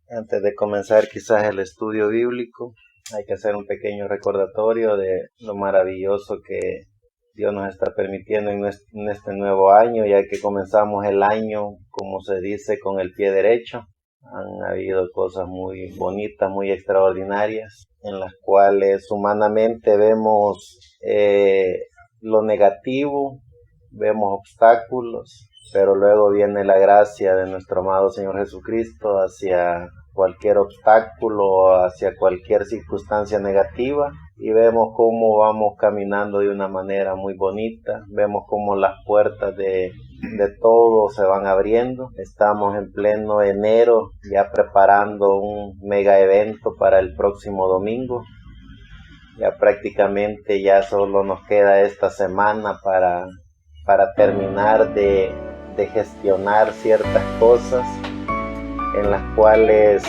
Antes de comenzar quizás el estudio bíblico, hay que hacer un pequeño recordatorio de lo maravilloso que Dios nos está permitiendo en este nuevo año, ya que comenzamos el año, como se dice, con el pie derecho. Han habido cosas muy bonitas, muy extraordinarias, en las cuales humanamente vemos lo negativo, vemos obstáculos, pero luego viene la gracia de nuestro amado Señor Jesucristo hacia cualquier obstáculo, hacia cualquier circunstancia negativa, y vemos cómo vamos caminando de una manera muy bonita, vemos cómo las puertas de todo se van abriendo. Estamos en pleno enero, ya preparando un mega evento para el próximo domingo. Ya prácticamente ya solo nos queda esta semana para terminar de gestionar ciertas cosas, en las cuales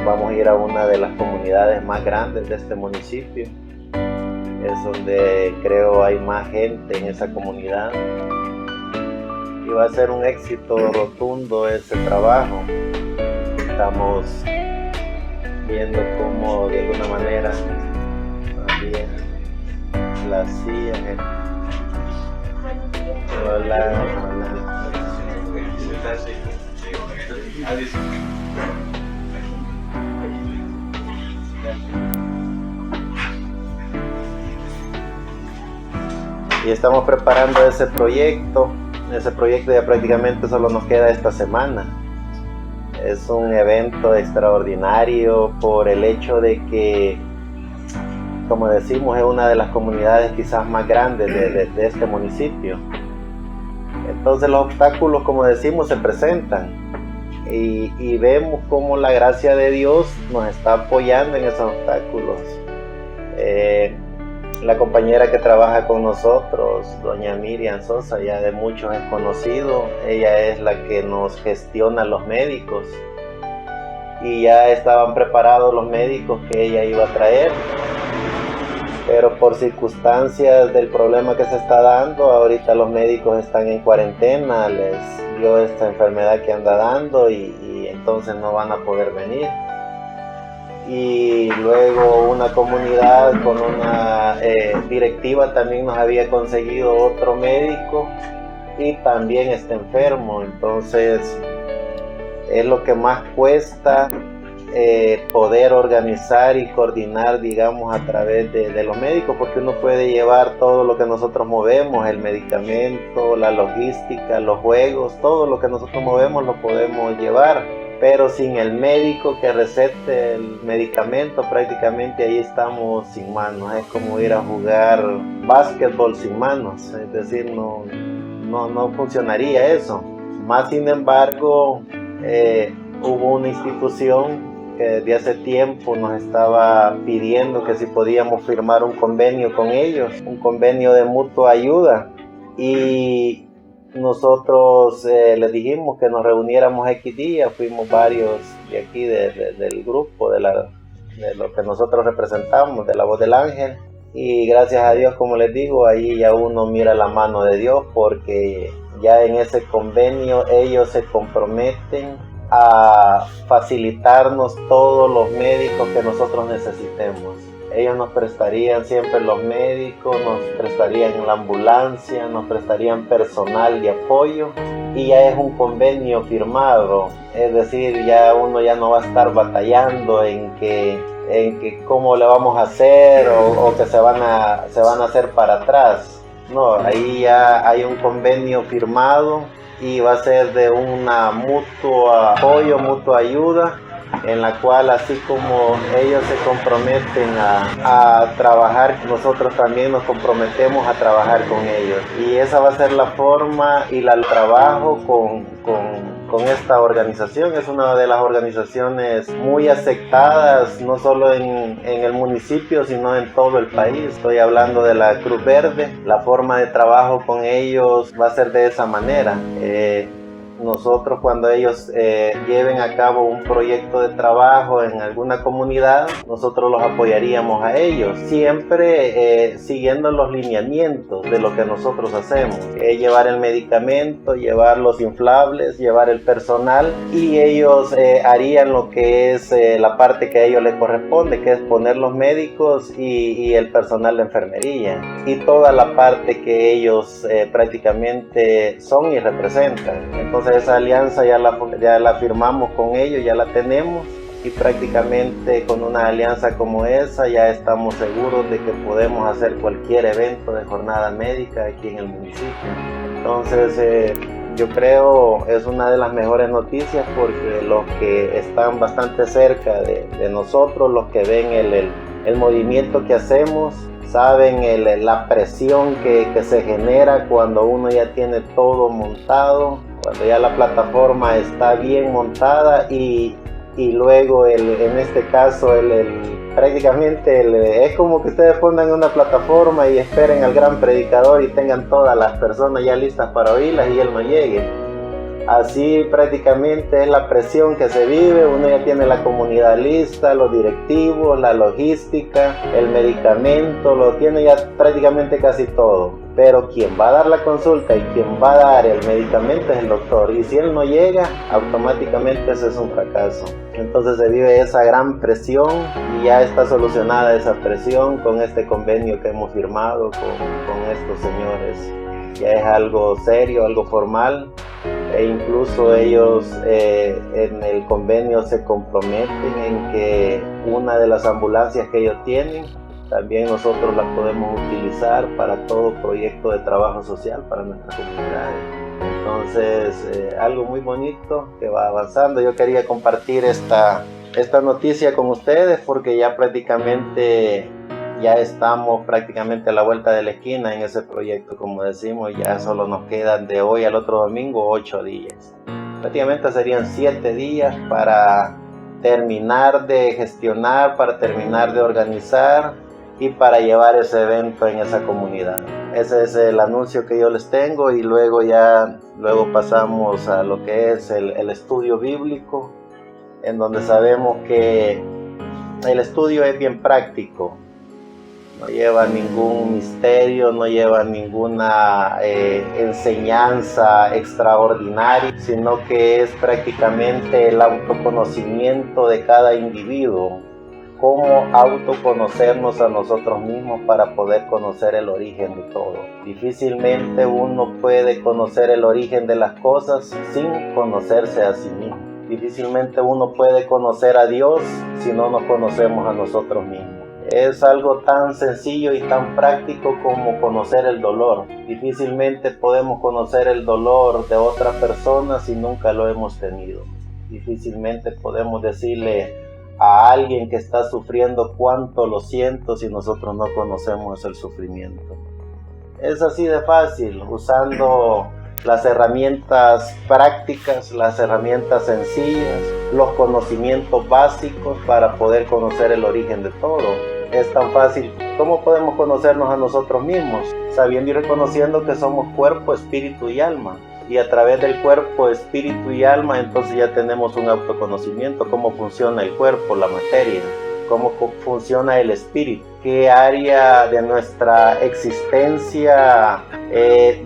vamos a ir a una de las comunidades más grandes de este municipio. Es donde creo hay más gente en esa comunidad, y va a ser un éxito rotundo ese trabajo. Estamos viendo cómo de alguna manera también las sillas. Hola. Y estamos preparando ese proyecto ya prácticamente solo nos queda esta semana. Es un evento extraordinario por el hecho de que, como decimos, es una de las comunidades quizás más grandes de este municipio. Entonces los obstáculos, como decimos, se presentan, y vemos cómo la gracia de Dios nos está apoyando en esos obstáculos. La compañera que trabaja con nosotros, doña Miriam Sosa, ya de muchos es conocido. Ella es la que nos gestiona los médicos, y ya estaban preparados los médicos que ella iba a traer, pero por circunstancias del problema que se está dando, ahorita los médicos están en cuarentena, les dio esta enfermedad que anda dando, y entonces no van a poder venir. Y luego una comunidad con una directiva también nos había conseguido otro médico, y también está enfermo. Entonces es lo que más cuesta, poder organizar y coordinar, digamos, a través de los médicos, porque uno puede llevar todo lo que nosotros movemos, el medicamento, la logística, los juegos, todo lo que nosotros movemos lo podemos llevar, pero sin el médico que recete el medicamento, prácticamente ahí estamos sin manos. Es como ir a jugar básquetbol sin manos, es decir, no funcionaría eso. Más sin embargo, hubo una institución que desde hace tiempo nos estaba pidiendo que si podíamos firmar un convenio con ellos, un convenio de mutua ayuda, y nosotros les dijimos que nos reuniéramos X día. Fuimos varios de aquí del grupo, de lo que nosotros representamos, de la Voz del Ángel, y gracias a Dios, como les digo, ahí ya uno mira la mano de Dios, porque ya en ese convenio ellos se comprometen a facilitarnos todos los médicos que nosotros necesitemos. Ellos nos prestarían siempre los médicos, nos prestarían la ambulancia, nos prestarían personal de apoyo, y ya es un convenio firmado. Es decir, ya uno ya no va a estar batallando en que cómo le vamos a hacer, o que se van a hacer para atrás. No, ahí ya hay un convenio firmado, y va a ser de una mutuo apoyo, mutua ayuda, en la cual, así como ellos se comprometen a trabajar, nosotros también nos comprometemos a trabajar con ellos. Y esa va a ser la forma y el trabajo con esta organización. Es una de las organizaciones muy aceptadas, no solo en el municipio, sino en todo el país. Estoy hablando de la Cruz Verde. La forma de trabajo con ellos va a ser de esa manera. nosotros cuando ellos lleven a cabo un proyecto de trabajo en alguna comunidad, nosotros los apoyaríamos a ellos, siempre siguiendo los lineamientos de lo que nosotros hacemos, llevar el medicamento, llevar los inflables, llevar el personal, y ellos harían lo que es la parte que a ellos les corresponde, que es poner los médicos y el personal de enfermería, y toda la parte que ellos prácticamente son y representan. Entonces esa alianza ya la firmamos con ellos, ya la tenemos, y prácticamente con una alianza como esa ya estamos seguros de que podemos hacer cualquier evento de jornada médica aquí en el municipio. Entonces yo creo es una de las mejores noticias, porque los que están bastante cerca de nosotros, los que ven el movimiento que hacemos, saben la presión que se genera cuando uno ya tiene todo montado, cuando ya la plataforma está bien montada, y luego en este caso prácticamente es como que ustedes pongan una plataforma y esperen al gran predicador y tengan todas las personas ya listas para oírlas y él no llegue. Así prácticamente es la presión que se vive. Uno ya tiene la comunidad lista, los directivos, la logística, el medicamento, lo tiene ya prácticamente casi todo. Pero quien va a dar la consulta y quien va a dar el medicamento es el doctor. Y si él no llega, automáticamente ese es un fracaso. Entonces se vive esa gran presión, y ya está solucionada esa presión con este convenio que hemos firmado con estos señores. Ya es algo serio, algo formal. E incluso ellos en el convenio se comprometen en que una de las ambulancias que ellos tienen, también nosotros la podemos utilizar para todo proyecto de trabajo social para nuestras comunidades. Entonces algo muy bonito que va avanzando. Yo quería compartir esta noticia con ustedes, porque ya prácticamente ya estamos prácticamente a la vuelta de la esquina en ese proyecto. Como decimos, ya solo nos quedan de hoy al otro domingo 8 días. Prácticamente serían 7 días para terminar de gestionar, para terminar de organizar y para llevar ese evento en esa comunidad. Ese es el anuncio que yo les tengo, y luego pasamos a lo que es el estudio bíblico, en donde sabemos que el estudio es bien práctico. No lleva ningún misterio, no lleva ninguna enseñanza extraordinaria, sino que es prácticamente el autoconocimiento de cada individuo. Cómo autoconocernos a nosotros mismos para poder conocer el origen de todo. Difícilmente uno puede conocer el origen de las cosas sin conocerse a sí mismo. Difícilmente uno puede conocer a Dios si no nos conocemos a nosotros mismos. Es algo tan sencillo y tan práctico como conocer el dolor. Difícilmente podemos conocer el dolor de otra persona si nunca lo hemos tenido. Difícilmente podemos decirle a alguien que está sufriendo cuánto lo siento si nosotros no conocemos el sufrimiento. Es así de fácil, usando las herramientas prácticas, las herramientas sencillas, los conocimientos básicos para poder conocer el origen de todo. Es tan fácil. ¿Cómo podemos conocernos a nosotros mismos? Sabiendo y reconociendo que somos cuerpo, espíritu y alma. Y a través del cuerpo, espíritu y alma, entonces ya tenemos un autoconocimiento. Cómo funciona el cuerpo, la materia. Cómo funciona el espíritu. Qué área de nuestra existencia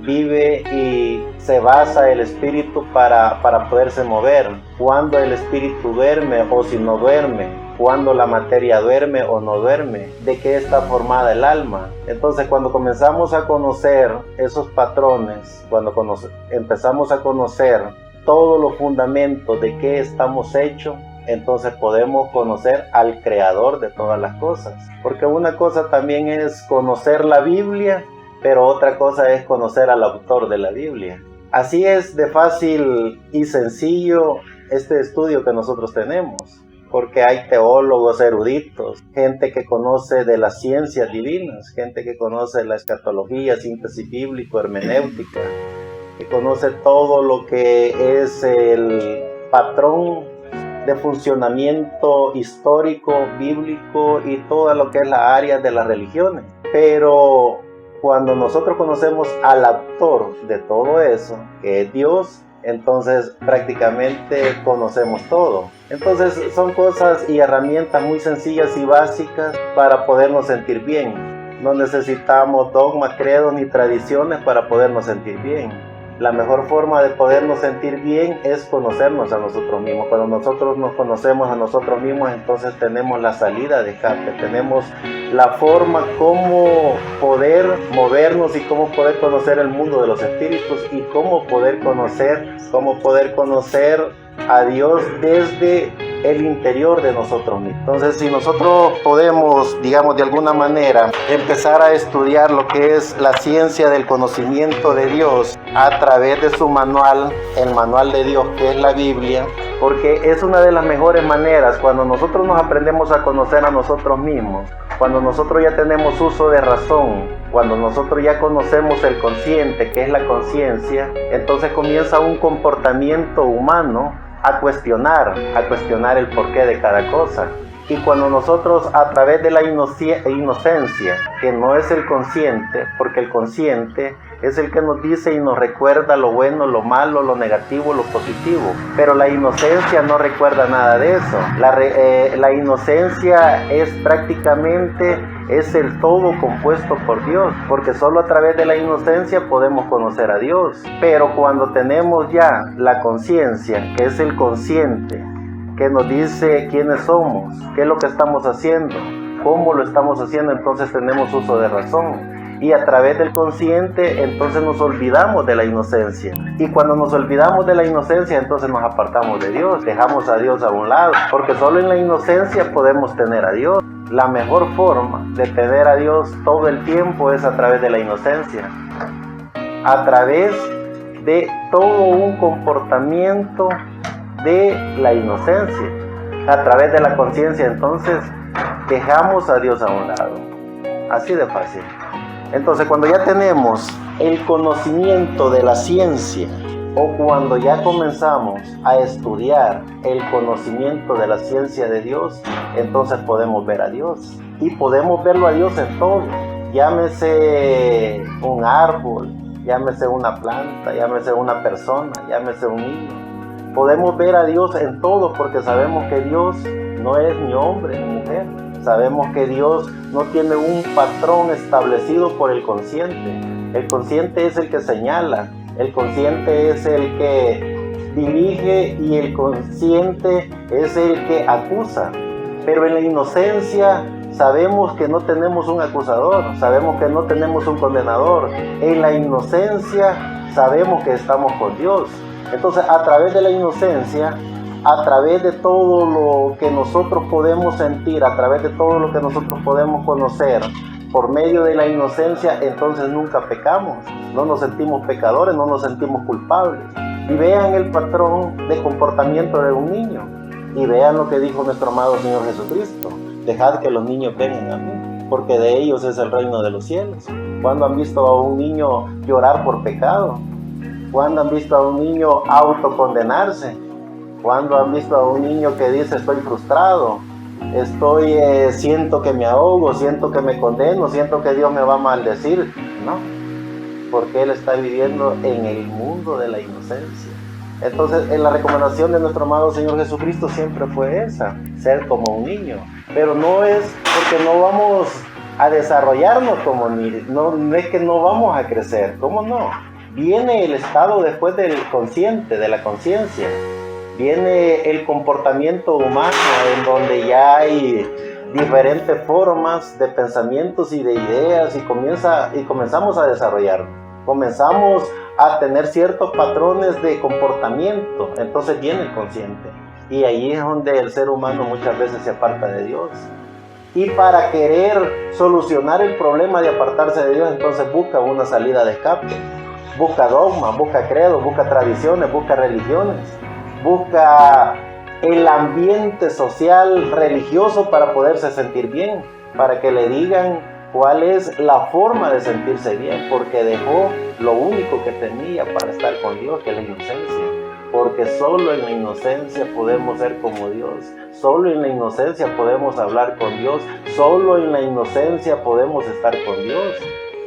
vive y se basa el espíritu para poderse mover. Cuando el espíritu duerme o si no duerme. Cuando la materia duerme o no duerme, de qué está formada el alma. Entonces cuando comenzamos a conocer esos patrones, cuando empezamos a conocer todos los fundamentos de qué estamos hechos, entonces podemos conocer al creador de todas las cosas. Porque una cosa también es conocer la Biblia, pero otra cosa es conocer al autor de la Biblia. Así es de fácil y sencillo este estudio que nosotros tenemos. Porque hay teólogos eruditos, gente que conoce de las ciencias divinas, gente que conoce la escatología, síntesis bíblico, hermenéutica, que conoce todo lo que es el patrón de funcionamiento histórico, bíblico y todo lo que es la área de las religiones. Pero cuando nosotros conocemos al autor de todo eso, que es Dios, entonces prácticamente conocemos todo. Entonces son cosas y herramientas muy sencillas y básicas para podernos sentir bien. No necesitamos dogmas, credos ni tradiciones para podernos sentir bien. La mejor forma de podernos sentir bien es conocernos a nosotros mismos. Cuando nosotros nos conocemos a nosotros mismos, entonces tenemos la salida de escape, tenemos la forma cómo poder movernos y cómo poder conocer el mundo de los espíritus y cómo poder conocer a Dios desde el interior de nosotros mismos. Entonces, si nosotros podemos, digamos, de alguna manera empezar a estudiar lo que es la ciencia del conocimiento de Dios a través de su manual, el manual de Dios, que es la Biblia, porque es una de las mejores maneras cuando nosotros nos aprendemos a conocer a nosotros mismos, cuando nosotros ya tenemos uso de razón, cuando nosotros ya conocemos el consciente, que es la conciencia, entonces comienza un comportamiento humano a cuestionar el porqué de cada cosa. Y cuando nosotros a través de la inocencia, que no es el consciente, porque el consciente es el que nos dice y nos recuerda lo bueno, lo malo, lo negativo, lo positivo, pero la inocencia no recuerda nada de eso. La inocencia es prácticamente el todo compuesto por Dios, porque solo a través de la inocencia podemos conocer a Dios. Pero cuando tenemos ya la conciencia, que es el consciente, que nos dice quiénes somos, qué es lo que estamos haciendo, cómo lo estamos haciendo, entonces tenemos uso de razón. Y a través del consciente, entonces nos olvidamos de la inocencia. Y cuando nos olvidamos de la inocencia, entonces nos apartamos de Dios, dejamos a Dios a un lado, porque solo en la inocencia podemos tener a Dios. La mejor forma de tener a Dios todo el tiempo es a través de la inocencia, a través de todo un comportamiento de la inocencia, a través de la conciencia. Entonces dejamos a Dios a un lado, así de fácil. Entonces cuando ya tenemos el conocimiento de la ciencia, o cuando ya comenzamos a estudiar el conocimiento de la ciencia de Dios, entonces podemos ver a Dios. Y podemos verlo a Dios en todo. Llámese un árbol, llámese una planta, llámese una persona, llámese un niño. Podemos ver a Dios en todo porque sabemos que Dios no es ni hombre ni mujer. Sabemos que Dios no tiene un patrón establecido por el consciente. El consciente es el que señala, el consciente es el que dirige y el consciente es el que acusa. Pero en la inocencia sabemos que no tenemos un acusador, sabemos que no tenemos un condenador. En la inocencia sabemos que estamos con Dios. Entonces, a través de la inocencia, a través de todo lo que nosotros podemos sentir, a través de todo lo que nosotros podemos conocer, por medio de la inocencia, entonces nunca pecamos, no nos sentimos pecadores, no nos sentimos culpables. Y vean el patrón de comportamiento de un niño, y vean lo que dijo nuestro amado Señor Jesucristo: dejad que los niños vengan a mí, porque de ellos es el reino de los cielos. ¿Cuándo han visto a un niño llorar por pecado? ¿Cuándo han visto a un niño autocondenarse? ¿Cuándo han visto a un niño que dice estoy frustrado? Siento que me ahogo, siento que me condeno, siento que Dios me va a maldecir? No, porque él está viviendo en el mundo de la inocencia. Entonces, la recomendación de nuestro amado Señor Jesucristo siempre fue esa: ser como un niño. Pero no es porque no vamos a desarrollarnos como niños, no es que no vamos a crecer. ¿Cómo no? Viene el estado después del consciente, de la conciencia. Viene el comportamiento humano, en donde ya hay diferentes formas de pensamientos y de ideas, y comenzamos a desarrollar. Comenzamos a tener ciertos patrones de comportamiento. Entonces viene el consciente. Y ahí es donde el ser humano muchas veces se aparta de Dios. Y para querer solucionar el problema de apartarse de Dios, entonces busca una salida de escape. Busca dogmas, busca credos, busca tradiciones, busca religiones. Busca el ambiente social religioso para poderse sentir bien, para que le digan cuál es la forma de sentirse bien, porque dejó lo único que tenía para estar con Dios, que es la inocencia. Porque solo en la inocencia podemos ser como Dios, solo en la inocencia podemos hablar con Dios, solo en la inocencia podemos estar con Dios.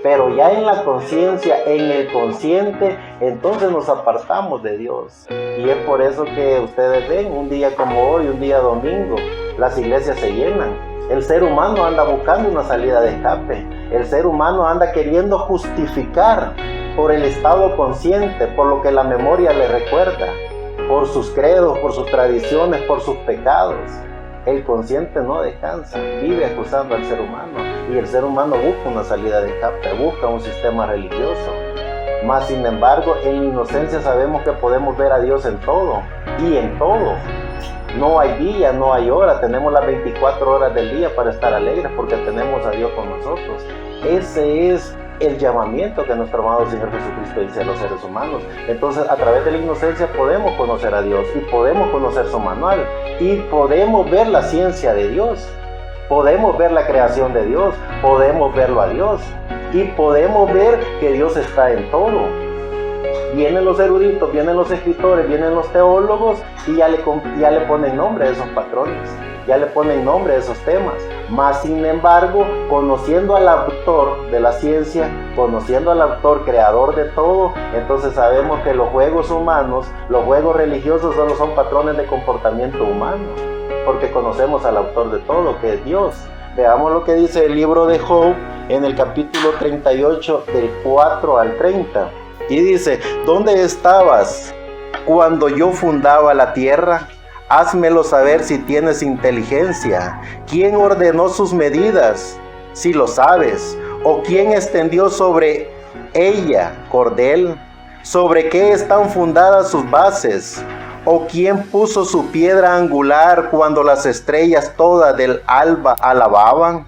Pero ya en la conciencia, en el consciente, entonces nos apartamos de Dios. Y es por eso que ustedes ven, un día como hoy, un día domingo, las iglesias se llenan. El ser humano anda buscando una salida de escape. El ser humano anda queriendo justificar por el estado consciente, por lo que la memoria le recuerda, por sus credos, por sus tradiciones, por sus pecados. El consciente no descansa, vive acusando al ser humano, y el ser humano busca una salida de escape, busca un sistema religioso. Mas sin embargo, en inocencia sabemos que podemos ver a Dios en todo y en todo. No hay día, no hay hora, tenemos las 24 horas del día para estar alegres porque tenemos a Dios con nosotros. Ese es el llamamiento que nuestro amado Señor Jesucristo dice a los seres humanos. Entonces, a través de la inocencia podemos conocer a Dios y podemos conocer su manual y podemos ver la ciencia de Dios, podemos ver la creación de Dios, podemos verlo a Dios y podemos ver que Dios está en todo. Vienen los eruditos, vienen los escritores, vienen los teólogos y ya le ponen nombre a esos patrones, ya le ponen nombre a esos temas. Mas sin embargo, conociendo al autor de la ciencia, conociendo al autor creador de todo, entonces sabemos que los juegos humanos, los juegos religiosos solo son patrones de comportamiento humano, porque conocemos al autor de todo, que es Dios. Veamos lo que dice el libro de Job en el capítulo 38, del 4 al 30. Y dice: ¿dónde estabas cuando yo fundaba la tierra? Házmelo saber si tienes inteligencia. ¿Quién ordenó sus medidas? Si lo sabes. ¿O quién extendió sobre ella cordel? ¿Sobre qué están fundadas sus bases? ¿O quién puso su piedra angular cuando las estrellas todas del alba alababan?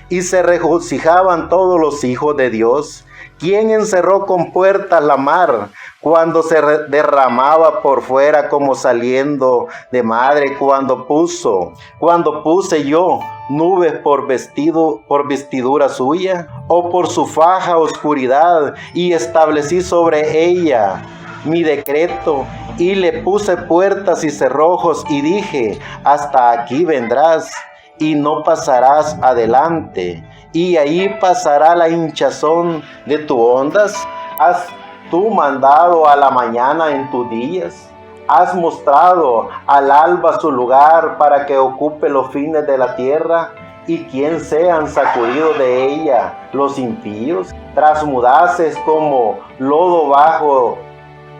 Y se regocijaban todos los hijos de Dios. ¿Quién encerró con puertas la mar cuando se derramaba por fuera como saliendo de madre? Cuando puse yo nubes por vestidura suya, o por su faja oscuridad, y establecí sobre ella mi decreto, y le puse puertas y cerrojos, y dije: hasta aquí vendrás y no pasarás adelante, y ahí pasará la hinchazón de tus ondas. ¿Has tú mandado a la mañana en tus días? ¿Has mostrado al alba su lugar para que ocupe los fines de la tierra? ¿Y quién sean sacudidos de ella los impíos? Trasmudaces como lodo bajo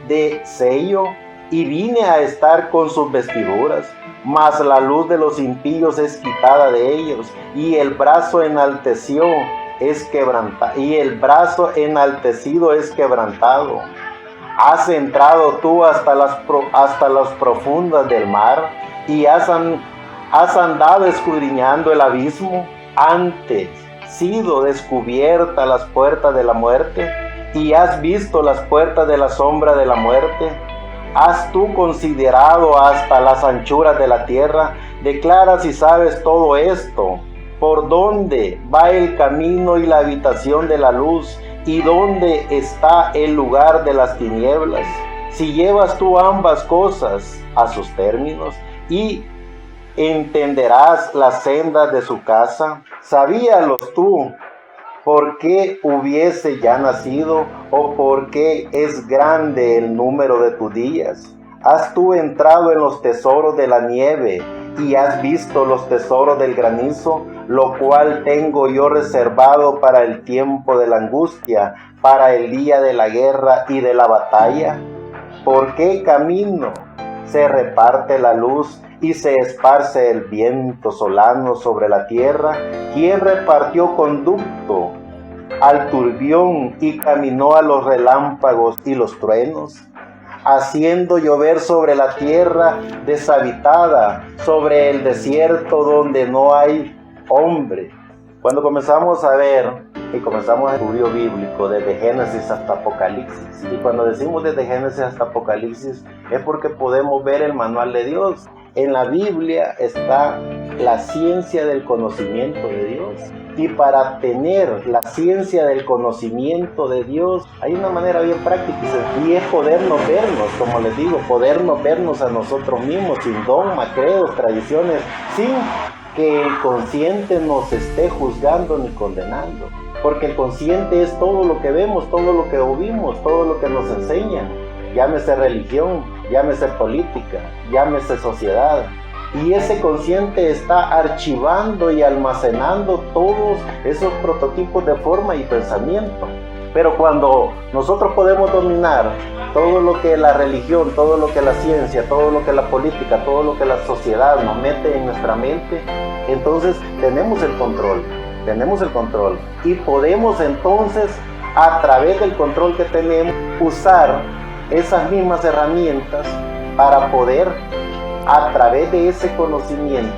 de sello, y vine a estar con sus vestiduras. Mas la luz de los impíos es quitada de ellos, y el brazo enaltecido es quebrantado. Has entrado tú hasta las profundas del mar, y has andado escudriñando el abismo. Antes sido descubiertas las puertas de la muerte, y has visto las puertas de la sombra de la muerte. ¿Has tú considerado hasta las anchuras de la tierra? Declara si sabes todo esto. ¿Por dónde va el camino y la habitación de la luz? ¿Y dónde está el lugar de las tinieblas? Si llevas tú ambas cosas a sus términos, y entenderás las sendas de su casa. ¿Sabíalos tú por qué hubiese ya nacido, o por qué es grande el número de tus días? ¿Has tú entrado en los tesoros de la nieve, y has visto los tesoros del granizo, lo cual tengo yo reservado para el tiempo de la angustia, para el día de la guerra y de la batalla? ¿Por qué camino se reparte la luz y se esparce el viento solano sobre la tierra? ¿Quién repartió conducto al turbión y caminó a los relámpagos y los truenos? Haciendo llover sobre la tierra deshabitada, sobre el desierto donde no hay hombre. Cuando comenzamos a ver y comenzamos el estudio bíblico desde Génesis hasta Apocalipsis, y cuando decimos desde Génesis hasta Apocalipsis es porque podemos ver el manual de Dios. En la Biblia está la ciencia del conocimiento de Dios, y para tener la ciencia del conocimiento de Dios hay una manera bien práctica, y es podernos vernos, como les digo, podernos vernos a nosotros mismos, sin dogma, credos, tradiciones, sin que el consciente nos esté juzgando ni condenando. porque el consciente es todo lo que vemos, todo lo que oímos, todo lo que nos enseñan, llámese religión, llámese política, llámese sociedad. Y ese consciente está archivando y almacenando todos esos prototipos de forma y pensamiento. Pero cuando nosotros podemos dominar todo lo que la religión, todo lo que la ciencia, todo lo que la política, todo lo que la sociedad nos mete en nuestra mente, entonces tenemos el control. Y podemos entonces, a través del control que tenemos, usar esas mismas herramientas para poder, a través de ese conocimiento,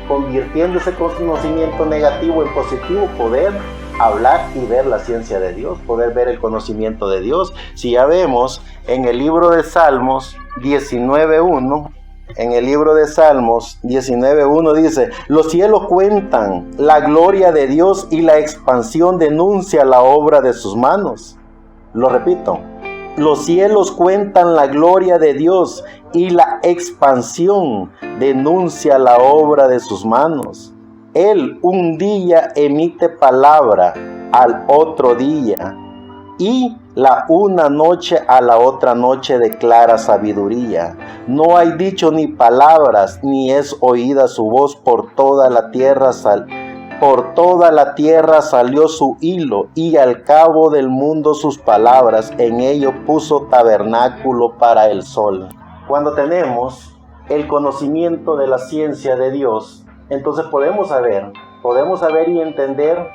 convirtiendo ese conocimiento negativo en positivo, poder hablar y ver la ciencia de Dios, poder ver el conocimiento de Dios. Si ya vemos en el libro de Salmos 19.1, en el libro de Salmos 19.1 dice: los cielos cuentan la gloria de Dios y la expansión denuncia la obra de sus manos. Lo repito, los cielos cuentan la gloria de Dios y la expansión denuncia la obra de sus manos. Él un día emite palabra al otro día, y la una noche a la otra noche declara sabiduría. No hay dicho ni palabras, ni es oída su voz. Por toda la tierra salió su hilo, y al cabo del mundo sus palabras. En ello puso tabernáculo para el sol. Cuando tenemos el conocimiento de la ciencia de Dios, entonces podemos saber y entender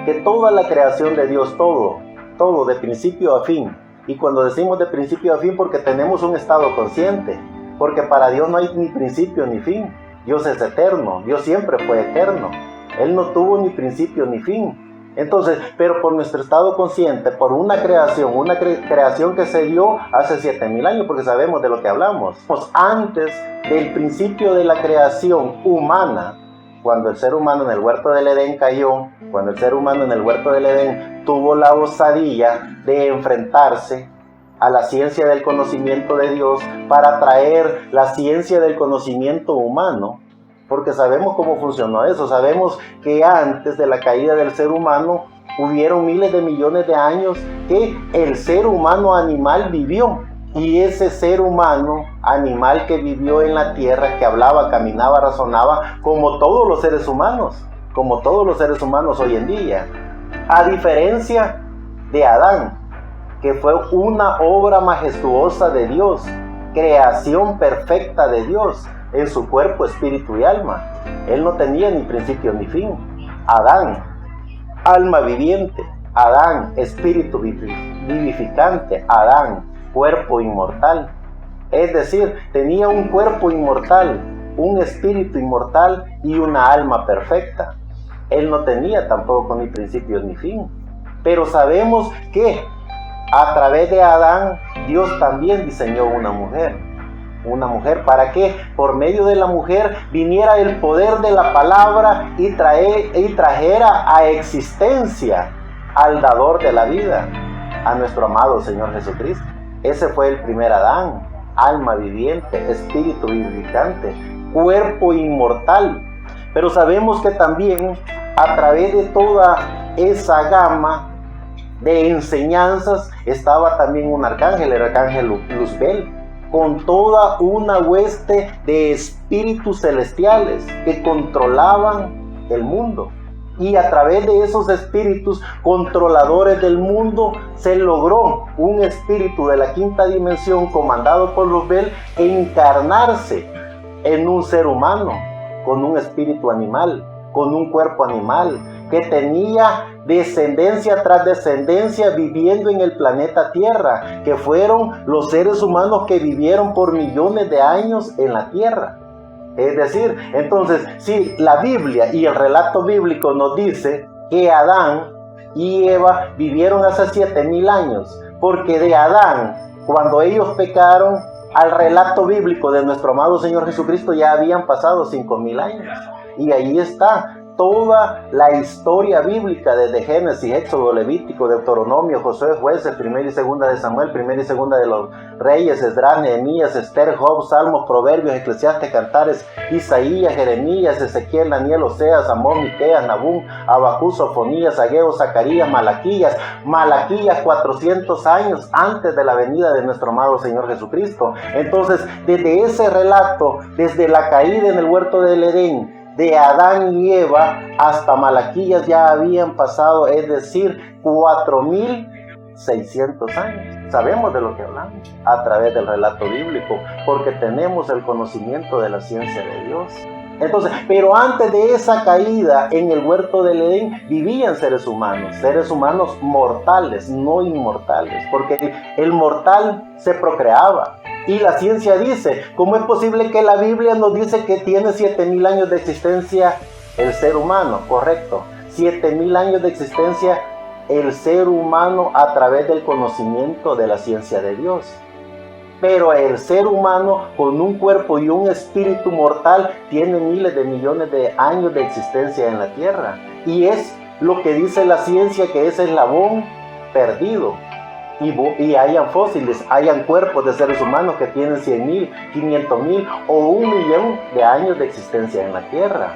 que toda la creación de Dios, todo de principio a fin. Y cuando decimos de principio a fin, porque tenemos un estado consciente, porque para Dios no hay ni principio ni fin. Dios es eterno, Dios siempre fue eterno. Él no tuvo ni principio ni fin. Entonces, pero por nuestro estado consciente, por una creación que se dio hace 7,000 años, porque sabemos de lo que hablamos. Antes del principio de la creación humana, cuando el ser humano en el huerto del Edén cayó, cuando el ser humano en el huerto del Edén tuvo la osadía de enfrentarse a la ciencia del conocimiento de Dios para traer la ciencia del conocimiento humano, porque sabemos cómo funcionó eso. Sabemos que antes de la caída del ser humano hubieron miles de millones de años que el ser humano animal vivió. Y ese ser humano animal que vivió en la tierra, que hablaba, caminaba, razonaba, como todos los seres humanos hoy en día. A diferencia de Adán, que fue una obra majestuosa de Dios, creación perfecta de Dios en su cuerpo, espíritu y alma. Él no tenía ni principio ni fin. Adán, alma viviente. Adán, espíritu vivificante. Adán, cuerpo inmortal. Es decir, tenía un cuerpo inmortal, un espíritu inmortal y una alma perfecta. Él no tenía tampoco ni principios ni fin. Pero sabemos que a través de Adán, Dios también diseñó una mujer. ¿Para que por medio de la mujer viniera el poder de la palabra y trajera a existencia al dador de la vida, a nuestro amado Señor Jesucristo? Ese fue el primer Adán, alma viviente, espíritu vivificante, cuerpo inmortal. Pero sabemos que también a través de toda esa gama de enseñanzas estaba también un arcángel, el arcángel Luzbel, con toda una hueste de espíritus celestiales que controlaban el mundo. Y a través de esos espíritus controladores del mundo se logró un espíritu de la quinta dimensión comandado por Luzbel encarnarse en un ser humano, con un espíritu animal, con un cuerpo animal, que tenía descendencia tras descendencia viviendo en el planeta Tierra, que fueron los seres humanos que vivieron por millones de años en la Tierra. Es decir, entonces, si la Biblia y el relato bíblico nos dice que Adán y Eva vivieron hace 7,000 años, porque de Adán, cuando ellos pecaron, al relato bíblico de nuestro amado Señor Jesucristo ya habían pasado 5,000 años. Y ahí está toda la historia bíblica, desde Génesis, Éxodo, Levítico, Deuteronomio, Josué, Jueces, Primera y Segunda de Samuel, Primera y Segunda de los Reyes, Esdras, Nehemías, Esther, Job, Salmos, Proverbios, Eclesiastes, Cantares, Isaías, Jeremías, Ezequiel, Daniel, Oseas, Amós, Miqueas, Nahum, Habacuc, Sofonías, Ageo, Zacarías, Malaquías, 400 años antes de la venida de nuestro amado Señor Jesucristo. Entonces, desde ese relato, desde la caída en el huerto del Edén, de Adán y Eva hasta Malaquías ya habían pasado, es decir, 4600 años. Sabemos de lo que hablamos a través del relato bíblico, porque tenemos el conocimiento de la ciencia de Dios. Entonces, pero antes de esa caída en el huerto del Edén vivían seres humanos mortales, no inmortales, porque el mortal se procreaba. Y la ciencia dice, ¿cómo es posible que la Biblia nos dice que tiene 7000 años de existencia el ser humano? Correcto, 7000 años de existencia el ser humano a través del conocimiento de la ciencia de Dios. Pero el ser humano con un cuerpo y un espíritu mortal tiene miles de millones de años de existencia en la tierra. Y es lo que dice la ciencia, que es el eslabón perdido. Y hayan fósiles, hayan cuerpos de seres humanos que tienen 100,000, 500,000 o 1,000,000 de años de existencia en la tierra.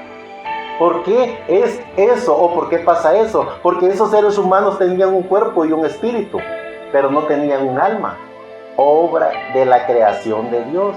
¿Por qué es eso o por qué pasa eso? Porque esos seres humanos tenían un cuerpo y un espíritu, pero no tenían un alma, obra de la creación de Dios.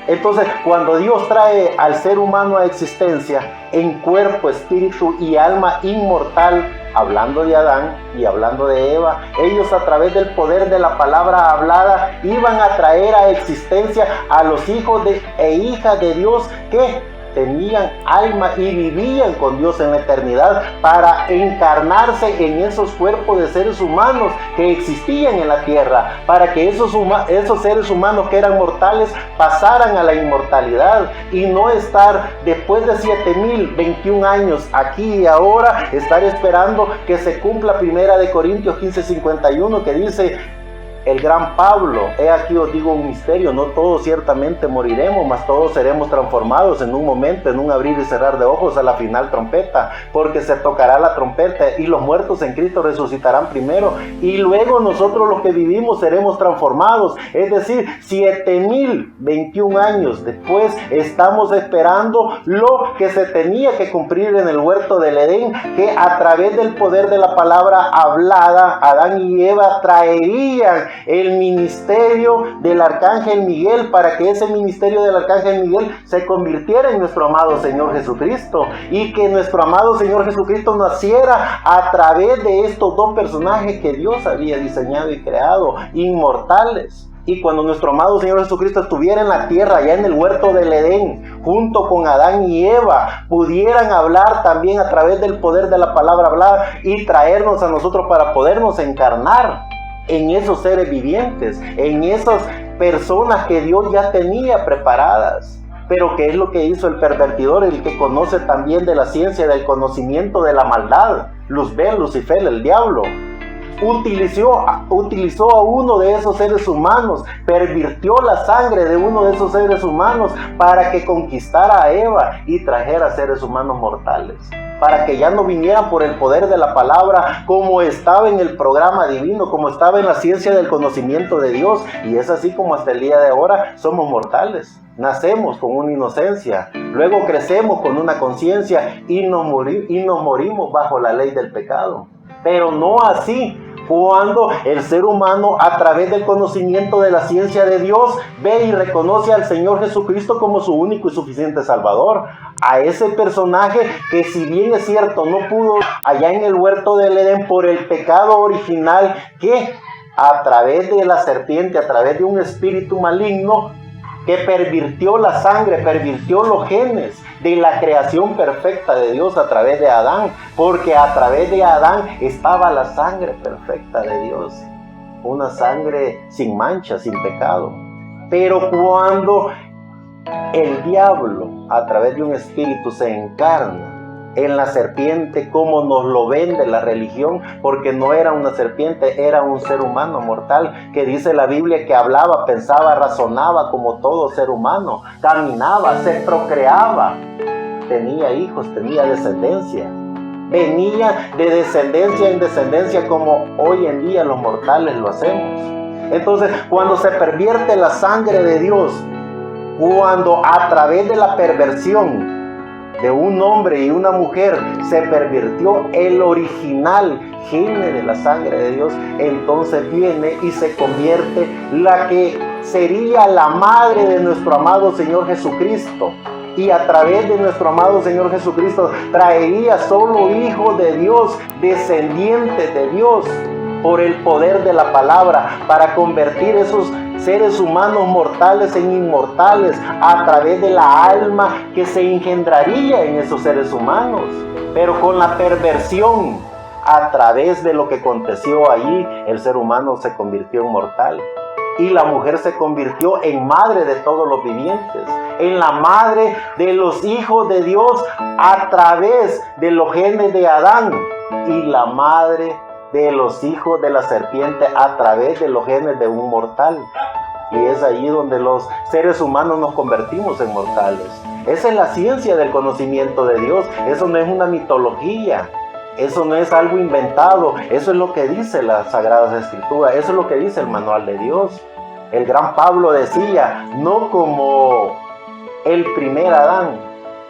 Entonces, cuando Dios trae al ser humano a existencia en cuerpo, espíritu y alma inmortal, hablando de Adán y hablando de Eva, ellos a través del poder de la palabra hablada iban a traer a existencia a los hijos e hijas de Dios que tenían alma y vivían con Dios en la eternidad, para encarnarse en esos cuerpos de seres humanos que existían en la tierra, para que esos seres humanos que eran mortales pasaran a la inmortalidad y no estar después de 7021 años aquí y ahora, estar esperando que se cumpla 1 de Corintios 15:51, que dice el gran Pablo: he aquí os digo un misterio, no todos ciertamente moriremos, mas todos seremos transformados en un momento, en un abrir y cerrar de ojos, a la final trompeta, porque se tocará la trompeta y los muertos en Cristo resucitarán primero, y luego nosotros los que vivimos seremos transformados. Es decir, 7021 años después estamos esperando lo que se tenía que cumplir en el huerto del Edén, que a través del poder de la palabra hablada, Adán y Eva traerían el ministerio del Arcángel Miguel, para que ese ministerio del Arcángel Miguel se convirtiera en nuestro amado Señor Jesucristo, y que nuestro amado Señor Jesucristo naciera a través de estos dos personajes que Dios había diseñado y creado, inmortales. Y cuando nuestro amado Señor Jesucristo estuviera en la tierra, allá en el huerto del Edén, junto con Adán y Eva, pudieran hablar también a través del poder de la palabra hablada y traernos a nosotros para podernos encarnar en esos seres vivientes, en esas personas que Dios ya tenía preparadas. Pero ¿qué es lo que hizo el pervertidor, el que conoce también de la ciencia, del conocimiento de la maldad? Luzbel, Lucifer, el diablo, utilizó a uno de esos seres humanos, pervirtió la sangre de uno de esos seres humanos para que conquistara a Eva y trajera seres humanos mortales, para que ya no vinieran por el poder de la palabra, como estaba en el programa divino, como estaba en la ciencia del conocimiento de Dios. Y es así como hasta el día de ahora somos mortales. Nacemos con una inocencia, luego crecemos con una conciencia y nos morimos bajo la ley del pecado. Pero no así cuando el ser humano, a través del conocimiento de la ciencia de Dios, ve y reconoce al Señor Jesucristo como su único y suficiente Salvador. A ese personaje que, si bien es cierto, no pudo allá en el huerto del Edén por el pecado original, que a través de la serpiente, a través de un espíritu maligno que pervirtió la sangre, pervirtió los genes de la creación perfecta de Dios a través de Adán, porque a través de Adán estaba la sangre perfecta de Dios, una sangre sin mancha, sin pecado. Pero cuando el diablo, a través de un espíritu, se encarna en la serpiente, como nos lo vende la religión, porque no era una serpiente, era un ser humano mortal, que dice la Biblia que hablaba, pensaba, razonaba como todo ser humano, caminaba, se procreaba. tenía hijos, tenía descendencia. Venía de descendencia en descendencia como hoy en día los mortales lo hacemos. Entonces, cuando se pervierte la sangre de Dios, cuando a través de la perversión de un hombre y una mujer se pervirtió el original gene de la sangre de Dios, entonces viene y se convierte la que sería la madre de nuestro amado Señor Jesucristo. Y a través de nuestro amado Señor Jesucristo traería solo hijos de Dios, descendientes de Dios, por el poder de la palabra, para convertir esos seres humanos mortales en inmortales a través de la alma que se engendraría en esos seres humanos. Pero con la perversión, a través de lo que aconteció allí, el ser humano se convirtió en mortal. Y la mujer se convirtió en madre de todos los vivientes, en la madre de los hijos de Dios a través de los genes de Adán, y la madre de los hijos de la serpiente a través de los genes de un mortal. Y es allí donde los seres humanos nos convertimos en mortales. Esa es la ciencia del conocimiento de Dios. Eso no es una mitología. Eso no es algo inventado. Eso es lo que dice las Sagradas Escrituras. Eso es lo que dice el manual de Dios. El gran Pablo decía, no como el primer Adán,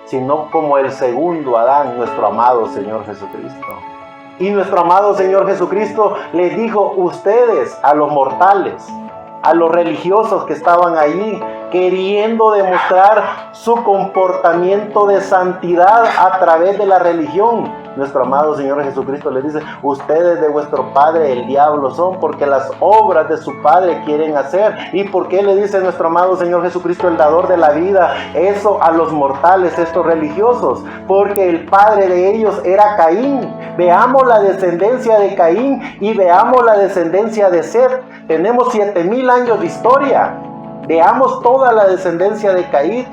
sino como el segundo Adán, nuestro amado Señor Jesucristo. Y nuestro amado Señor Jesucristo les dijo, ustedes, a los mortales, a los religiosos que estaban allí, queriendo demostrar su comportamiento de santidad a través de la religión, nuestro amado Señor Jesucristo les dice, ustedes de vuestro padre el diablo son, porque las obras de su padre quieren hacer. ¿Y por qué le dice nuestro amado Señor Jesucristo, el dador de la vida, eso a los mortales, estos religiosos? Porque el padre de ellos era Caín. Veamos la descendencia de Caín y veamos la descendencia de Set. Tenemos 7000 años de historia. Veamos toda la descendencia de Caín,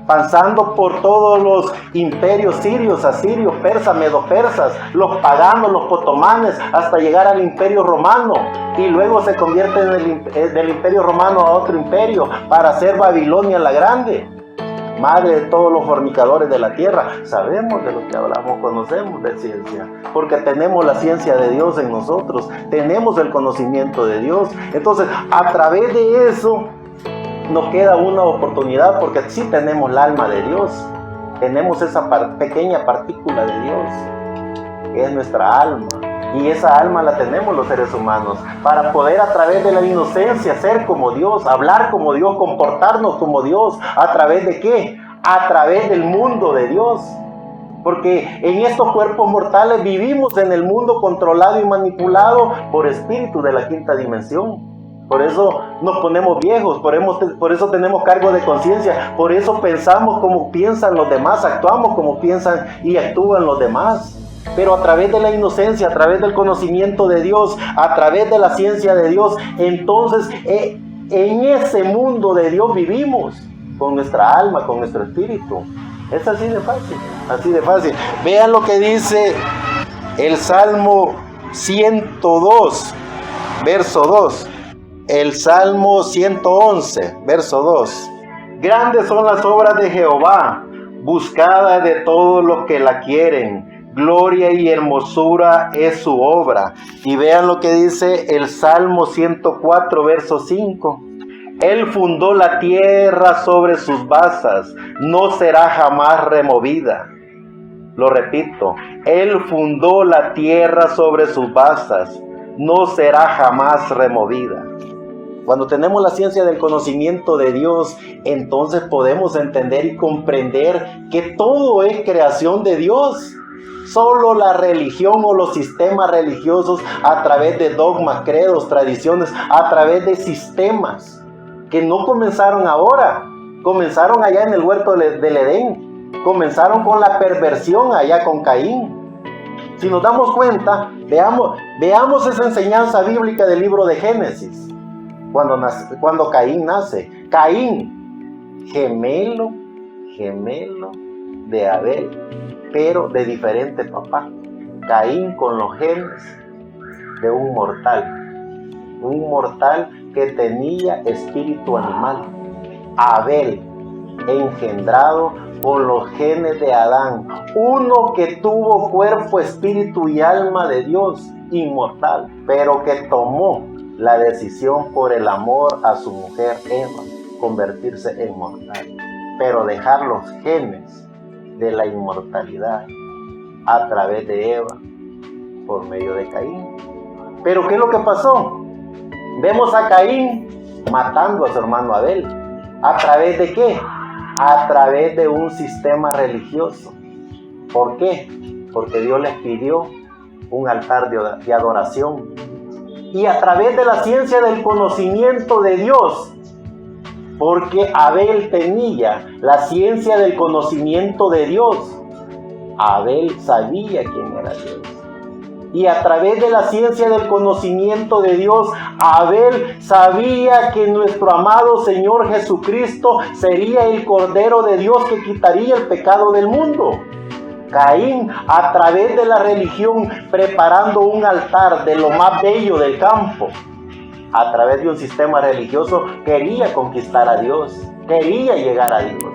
pasando por todos los imperios sirios, asirios, persas, medopersas, los paganos, los otomanes, hasta llegar al imperio romano. Y luego se convierte del imperio romano a otro imperio para ser Babilonia la Grande, madre de todos los fornicadores de la tierra. Sabemos de lo que hablamos, conocemos de ciencia, porque tenemos la ciencia de Dios en nosotros, tenemos el conocimiento de Dios. Entonces, a través de eso, nos queda una oportunidad, porque sí tenemos el alma de Dios, tenemos esa pequeña partícula de Dios, que es nuestra alma, y esa alma la tenemos los seres humanos, para poder a través de la inocencia ser como Dios, hablar como Dios, comportarnos como Dios. ¿A través de qué? A través del mundo de Dios. Porque en estos cuerpos mortales vivimos en el mundo controlado y manipulado por espíritus de la quinta dimensión. Por eso nos ponemos viejos, por eso tenemos cargo de conciencia, por eso pensamos como piensan los demás, actuamos como piensan y actúan los demás. Pero a través de la inocencia, a través del conocimiento de Dios, a través de la ciencia de Dios, entonces en ese mundo de Dios vivimos con nuestra alma, con nuestro espíritu. Es así de fácil, así de fácil. Vean lo que dice el Salmo 102, verso 2. El Salmo 111, verso 2. Grandes son las obras de Jehová, buscadas de todos los que la quieren. Gloria y hermosura es su obra. Y vean lo que dice el Salmo 104, verso 5. Él fundó la tierra sobre sus basas, no será jamás removida. Lo repito, Él fundó la tierra sobre sus basas, no será jamás removida. Cuando tenemos la ciencia del conocimiento de Dios, entonces podemos entender y comprender que todo es creación de Dios. Solo la religión o los sistemas religiosos, a través de dogmas, credos, tradiciones, a través de sistemas que no comenzaron ahora, comenzaron allá en el huerto del Edén, comenzaron con la perversión allá con Caín. Si nos damos cuenta, veamos esa enseñanza bíblica del libro de Génesis. Cuando Caín nace, Caín, gemelo de Abel, pero de diferente papá. Caín con los genes de un mortal que tenía espíritu animal. Abel, engendrado con los genes de Adán, uno que tuvo cuerpo, espíritu y alma de Dios, inmortal, pero que tomó la decisión por el amor a su mujer Eva, convertirse en mortal, pero dejar los genes de la inmortalidad a través de Eva, por medio de Caín. Pero ¿qué es lo que pasó? Vemos a Caín matando a su hermano Abel. ¿A través de qué? A través de un sistema religioso. ¿Por qué? Porque Dios les pidió un altar de adoración. Y a través de la ciencia del conocimiento de Dios, porque Abel tenía la ciencia del conocimiento de Dios, Abel sabía quién era Dios. Y a través de la ciencia del conocimiento de Dios, Abel sabía que nuestro amado Señor Jesucristo sería el Cordero de Dios que quitaría el pecado del mundo. Caín, a través de la religión, preparando un altar de lo más bello del campo, a través de un sistema religioso, quería conquistar a Dios, quería llegar a Dios.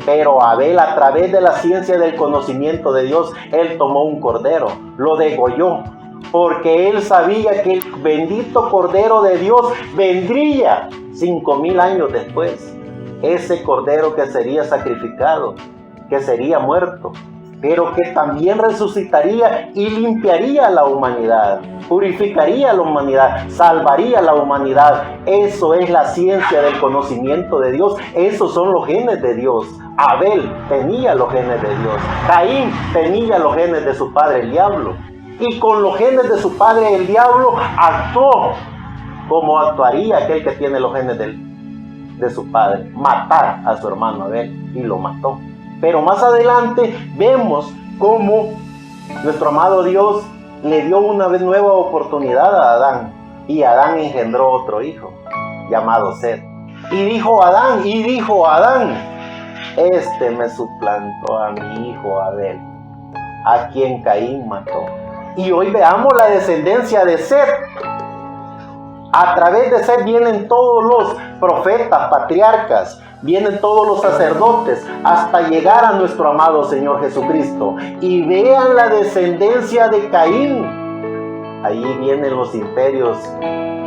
Pero Abel, a través de la ciencia del conocimiento de Dios, él tomó un cordero, lo degolló, porque él sabía que el bendito Cordero de Dios vendría 5,000 años después. Ese cordero que sería sacrificado, que sería muerto, pero que también resucitaría y limpiaría a la humanidad, purificaría a la humanidad, salvaría a la humanidad. Eso es la ciencia del conocimiento de Dios. Esos son los genes de Dios. Abel tenía los genes de Dios. Caín tenía los genes de su padre, el diablo. Y con los genes de su padre, el diablo, actuó como actuaría aquel que tiene los genes de su padre. Matar a su hermano Abel, y lo mató. Pero más adelante vemos cómo nuestro amado Dios le dio una nueva oportunidad a Adán. Y Adán engendró otro hijo, llamado Set. Y dijo Adán, este me suplantó a mi hijo Abel, a quien Caín mató. Y hoy veamos la descendencia de Set. A través de Set vienen todos los profetas, patriarcas, vienen todos los sacerdotes, hasta llegar a nuestro amado Señor Jesucristo. Y vean la descendencia de Caín. Allí vienen los imperios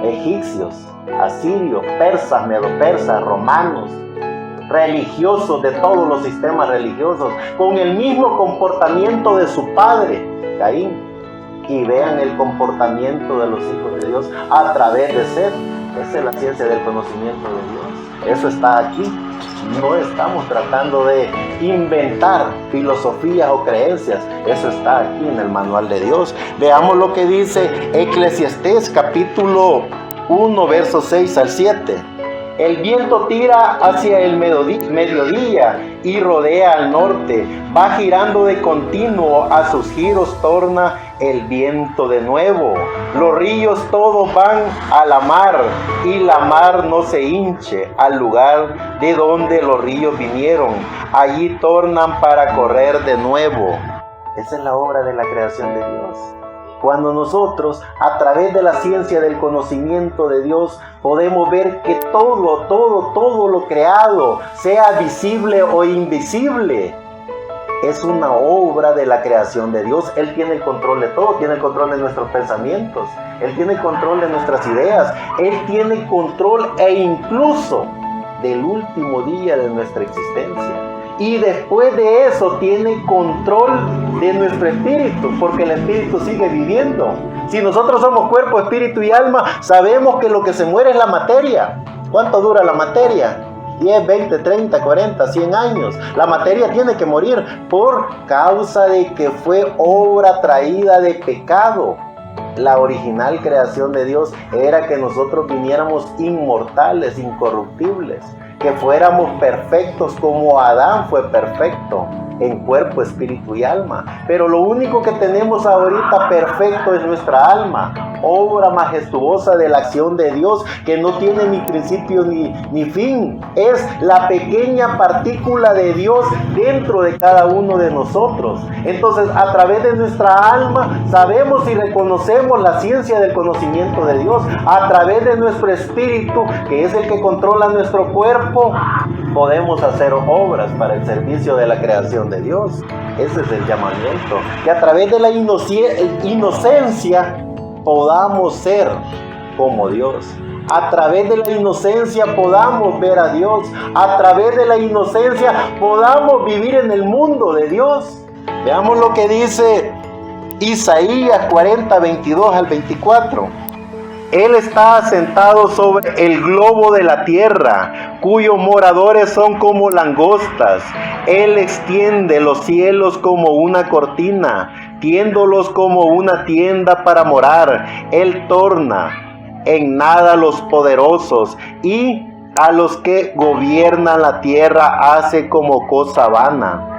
egipcios, asirios, persas, medopersas, romanos, religiosos, de todos los sistemas religiosos, con el mismo comportamiento de su padre, Caín. Y vean el comportamiento de los hijos de Dios a través de Set. Esa es la ciencia del conocimiento de Dios. Eso está aquí. No estamos tratando de inventar filosofías o creencias. Eso está aquí en el manual de Dios. Veamos lo que dice Eclesiastés capítulo 1, versos 6 al 7. El viento tira hacia el mediodía y rodea al norte. Va girando de continuo, a sus giros torna el viento de nuevo. Los ríos todos van a la mar, y la mar no se hinche al lugar de donde los ríos vinieron. Allí tornan para correr de nuevo. Esa es la obra de la creación de Dios. Cuando nosotros, a través de la ciencia del conocimiento de Dios, podemos ver que todo lo creado, sea visible o invisible, es una obra de la creación de Dios. Él tiene el control de todo, tiene el control de nuestros pensamientos, Él tiene el control de nuestras ideas, Él tiene control incluso del último día de nuestra existencia. Y después de eso tiene control de nuestro espíritu, porque el espíritu sigue viviendo. Si nosotros somos cuerpo, espíritu y alma, sabemos que lo que se muere es la materia. ¿Cuánto dura la materia? 10, 20, 30, 40, 100 años. La materia tiene que morir por causa de que fue obra traída de pecado. La original creación de Dios era que nosotros viniéramos inmortales, incorruptibles, que fuéramos perfectos como Adán fue perfecto en cuerpo, espíritu y alma. Pero lo único que tenemos ahorita perfecto es nuestra alma, obra majestuosa de la acción de Dios que no tiene ni principio ni fin. Es la pequeña partícula de Dios dentro de cada uno de nosotros. Entonces, a través de nuestra alma sabemos y reconocemos la ciencia del conocimiento de Dios. A través de nuestro espíritu, que es el que controla nuestro cuerpo, podemos hacer obras para el servicio de la creación de Dios. Ese es el llamamiento, que a través de la inocencia podamos ser como Dios. A través de la inocencia podamos ver a Dios. A través de la inocencia podamos vivir en el mundo de Dios. Veamos lo que dice Isaías 40, 22 al 24. Él está asentado sobre el globo de la tierra, cuyos moradores son como langostas. Él extiende los cielos como una cortina, tiéndolos como una tienda para morar. Él torna en nada a los poderosos y a los que gobiernan la tierra hace como cosa vana.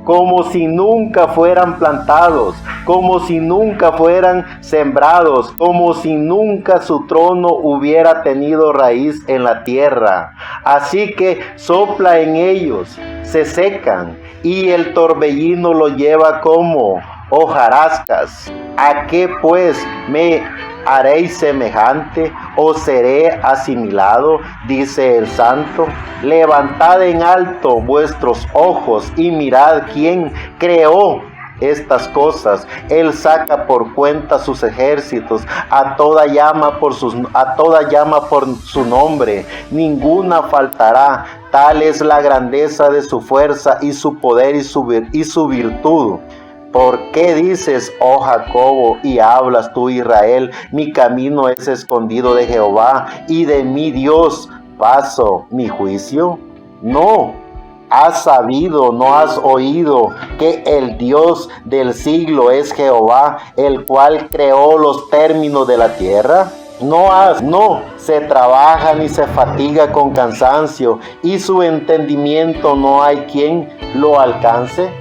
Como si nunca fueran plantados, como si nunca fueran sembrados, como si nunca su trono hubiera tenido raíz en la tierra. Así que sopla en ellos, se secan, y el torbellino lo lleva como hojarascas. ¿A qué pues me haréis semejante o seré asimilado? Dice el Santo. Levantad en alto vuestros ojos y mirad quién creó estas cosas. Él saca por cuenta sus ejércitos, a toda llama por su nombre. Ninguna faltará. Tal es la grandeza de su fuerza y su poder y su virtud. ¿Por qué dices, oh Jacobo, y hablas tú, Israel? Mi camino es escondido de Jehová, y de mi Dios paso mi juicio. ¿No has sabido, no has oído que el Dios del siglo es Jehová, el cual creó los términos de la tierra? No se trabaja ni se fatiga con cansancio, y su entendimiento no hay quien lo alcance.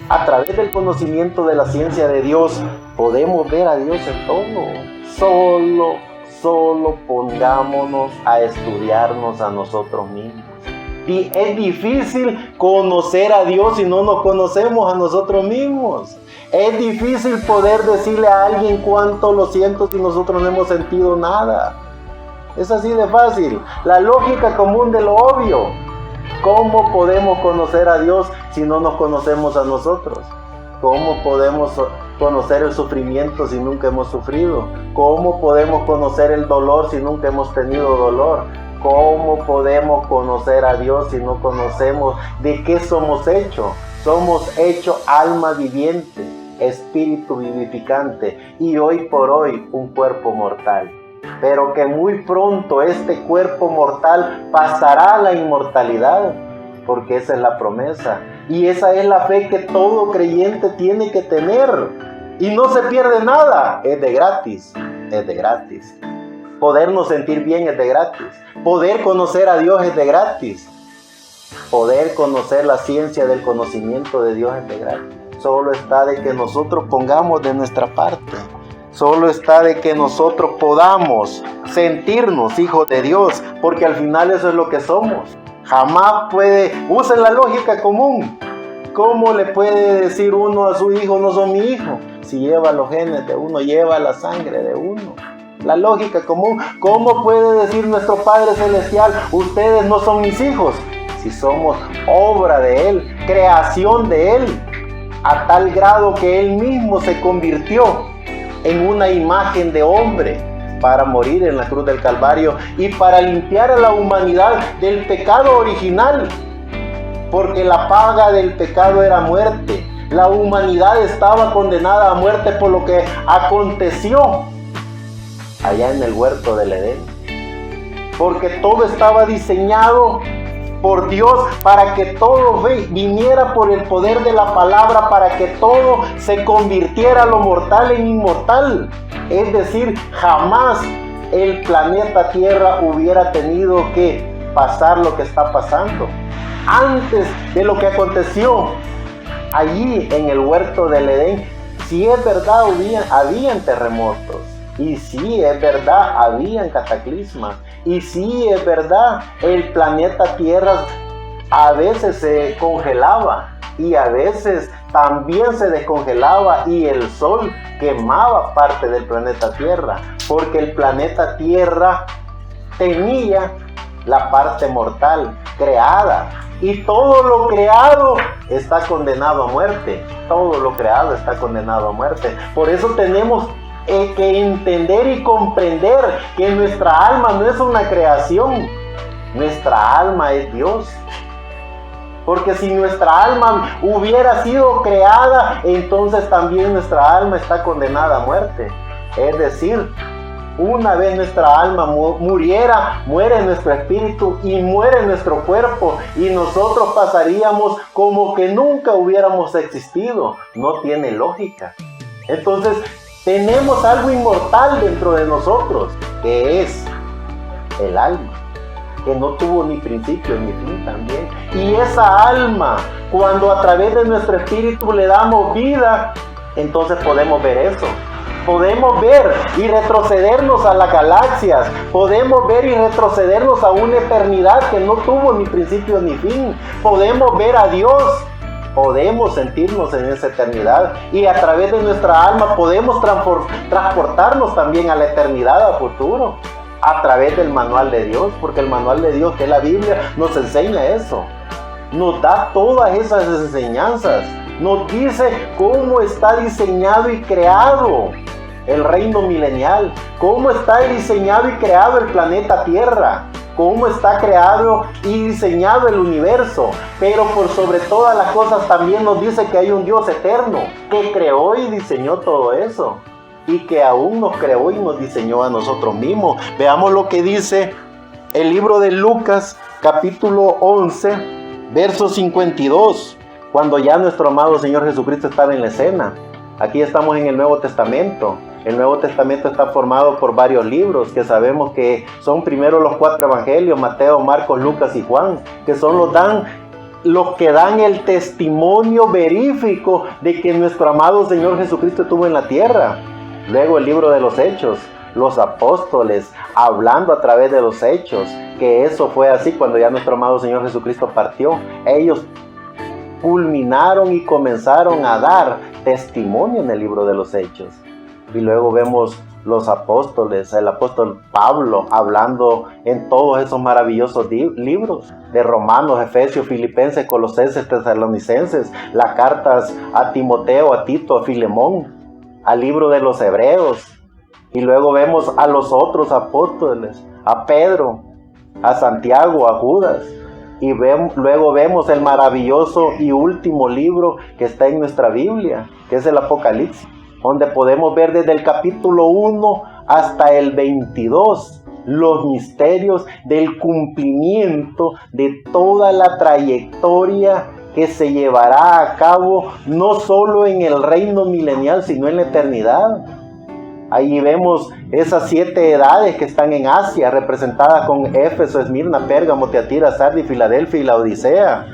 A través del conocimiento de la ciencia de Dios podemos ver a Dios en todo. Solo pongámonos a estudiarnos a nosotros mismos. Y es difícil conocer a Dios si no nos conocemos a nosotros mismos. Es difícil poder decirle a alguien cuánto lo siento si nosotros no hemos sentido nada. Es así de fácil. La lógica común de lo obvio. ¿Cómo podemos conocer a Dios si no nos conocemos a nosotros? ¿Cómo podemos conocer el sufrimiento si nunca hemos sufrido? ¿Cómo podemos conocer el dolor si nunca hemos tenido dolor? ¿Cómo podemos conocer a Dios si no conocemos de qué somos hechos? Somos hechos alma viviente, espíritu vivificante y hoy por hoy un cuerpo mortal. Pero que muy pronto este cuerpo mortal pasará a la inmortalidad, porque esa es la promesa. Y esa es la fe que todo creyente tiene que tener. Y no se pierde nada, es de gratis. Podernos sentir bien es de gratis. Poder conocer a Dios es de gratis. Poder conocer la ciencia del conocimiento de Dios es de gratis. Solo está de que nosotros pongamos de nuestra parte. Solo está de que nosotros podamos sentirnos hijos de Dios, porque al final eso es lo que somos. Jamás usen la lógica común. ¿Cómo le puede decir uno a su hijo, no son mi hijo? Si lleva los genes de uno, lleva la sangre de uno. La lógica común. ¿Cómo puede decir nuestro Padre Celestial, ustedes no son mis hijos? Si somos obra de Él, creación de Él, a tal grado que Él mismo se convirtió en una imagen de hombre para morir en la cruz del Calvario y para limpiar a la humanidad del pecado original, porque la paga del pecado era muerte. La humanidad estaba condenada a muerte por lo que aconteció allá en el huerto del Edén, porque todo estaba diseñado por Dios para que todo viniera por el poder de la palabra, para que todo se convirtiera lo mortal en inmortal. Es decir, jamás el planeta Tierra hubiera tenido que pasar lo que está pasando. Antes de lo que aconteció allí en el huerto del Edén, sí es verdad, habían terremotos. Y sí, es verdad, habían cataclismas. Y sí, es verdad, el planeta Tierra a veces se congelaba y a veces también se descongelaba y el sol quemaba parte del planeta Tierra, porque el planeta Tierra tenía la parte mortal creada Y todo lo creado está condenado a muerte. Todo lo creado está condenado a muerte. Por eso tenemos que entender y comprender que nuestra alma no es una creación. Nuestra alma es Dios. Porque si nuestra alma hubiera sido creada, entonces también nuestra alma está condenada a muerte. Es decir, una vez nuestra alma muriera, muere nuestro espíritu y muere nuestro cuerpo, y nosotros pasaríamos como que nunca hubiéramos existido. No tiene lógica. Entonces, tenemos algo inmortal dentro de nosotros, que es el alma, que no tuvo ni principio ni fin también. Y esa alma, cuando a través de nuestro espíritu le damos vida, entonces podemos ver eso. Podemos ver y retrocedernos a las galaxias. Podemos ver y retrocedernos a una eternidad que no tuvo ni principio ni fin. Podemos ver a Dios. Podemos sentirnos en esa eternidad. Y a través de nuestra alma podemos transportarnos también a la eternidad, a futuro. A través del manual de Dios. Porque el manual de Dios, que es la Biblia, nos enseña eso. Nos da todas esas enseñanzas. Nos dice cómo está diseñado y creado el reino milenial, cómo está diseñado y creado el planeta Tierra, cómo está creado y diseñado el universo. Pero por sobre todas las cosas también nos dice que hay un Dios eterno que creó y diseñó todo eso, y que aún nos creó y nos diseñó a nosotros mismos. Veamos lo que dice el libro de Lucas, capítulo 11, verso 52, cuando ya nuestro amado Señor Jesucristo estaba en la escena. Aquí estamos en el Nuevo Testamento. El Nuevo Testamento está formado por varios libros que sabemos que son primero los 4 evangelios, Mateo, Marcos, Lucas y Juan, que son los que dan el testimonio verífico de que nuestro amado Señor Jesucristo estuvo en la tierra. Luego el libro de los Hechos, los apóstoles hablando a través de los Hechos, que eso fue así cuando ya nuestro amado Señor Jesucristo partió. Ellos culminaron y comenzaron a dar testimonio en el libro de los Hechos. Y luego vemos los apóstoles, el apóstol Pablo hablando en todos esos maravillosos libros de Romanos, Efesios, Filipenses, Colosenses, Tesalonicenses, las cartas a Timoteo, a Tito, a Filemón, al libro de los Hebreos. Y luego vemos a los otros apóstoles, a Pedro, a Santiago, a Judas. Y luego vemos el maravilloso y último libro que está en nuestra Biblia, que es el Apocalipsis, donde podemos ver desde el capítulo 1 hasta el 22 los misterios del cumplimiento de toda la trayectoria que se llevará a cabo no solo en el reino milenial, sino en la eternidad. Ahí vemos esas 7 edades que están en Asia, representadas con Éfeso, Esmirna, Pérgamo, Tiatira, Sardis, Filadelfia y la Odisea.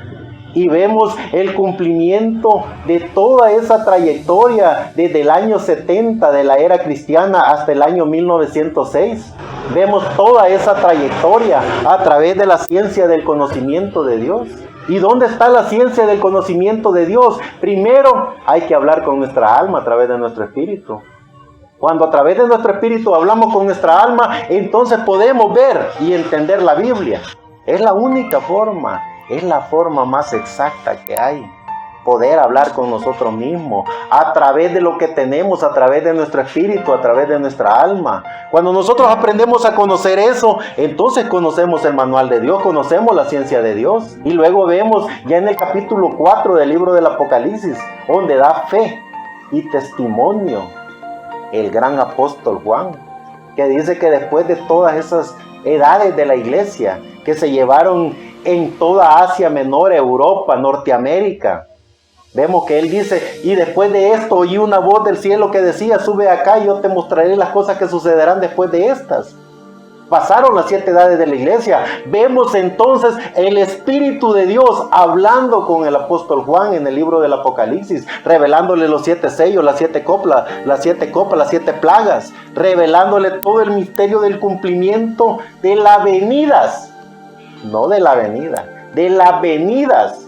Y vemos el cumplimiento de toda esa trayectoria desde el año 70 de la era cristiana hasta el año 1906. Vemos toda esa trayectoria a través de la ciencia del conocimiento de Dios. ¿Y dónde está la ciencia del conocimiento de Dios? Primero hay que hablar con nuestra alma a través de nuestro espíritu. Cuando a través de nuestro espíritu hablamos con nuestra alma, entonces podemos ver y entender la Biblia. Es la única forma. Es la forma más exacta que hay. Poder hablar con nosotros mismos a través de lo que tenemos, a través de nuestro espíritu, a través de nuestra alma. Cuando nosotros aprendemos a conocer eso, entonces conocemos el manual de Dios, conocemos la ciencia de Dios. Y luego vemos ya en el capítulo 4 del libro del Apocalipsis, donde da fe y testimonio el gran apóstol Juan, que dice que después de todas esas edades de la iglesia que se llevaron en toda Asia Menor, Europa, Norteamérica, vemos que él dice, y después de esto oí una voz del cielo que decía, sube acá y yo te mostraré las cosas que sucederán después de estas. Pasaron las 7 edades de la iglesia. Vemos entonces el Espíritu de Dios hablando con el apóstol Juan en el libro del Apocalipsis, revelándole los 7 sellos, las 7 copas, las 7 plagas, revelándole todo el misterio del cumplimiento de las venidas, no de la venida, de las venidas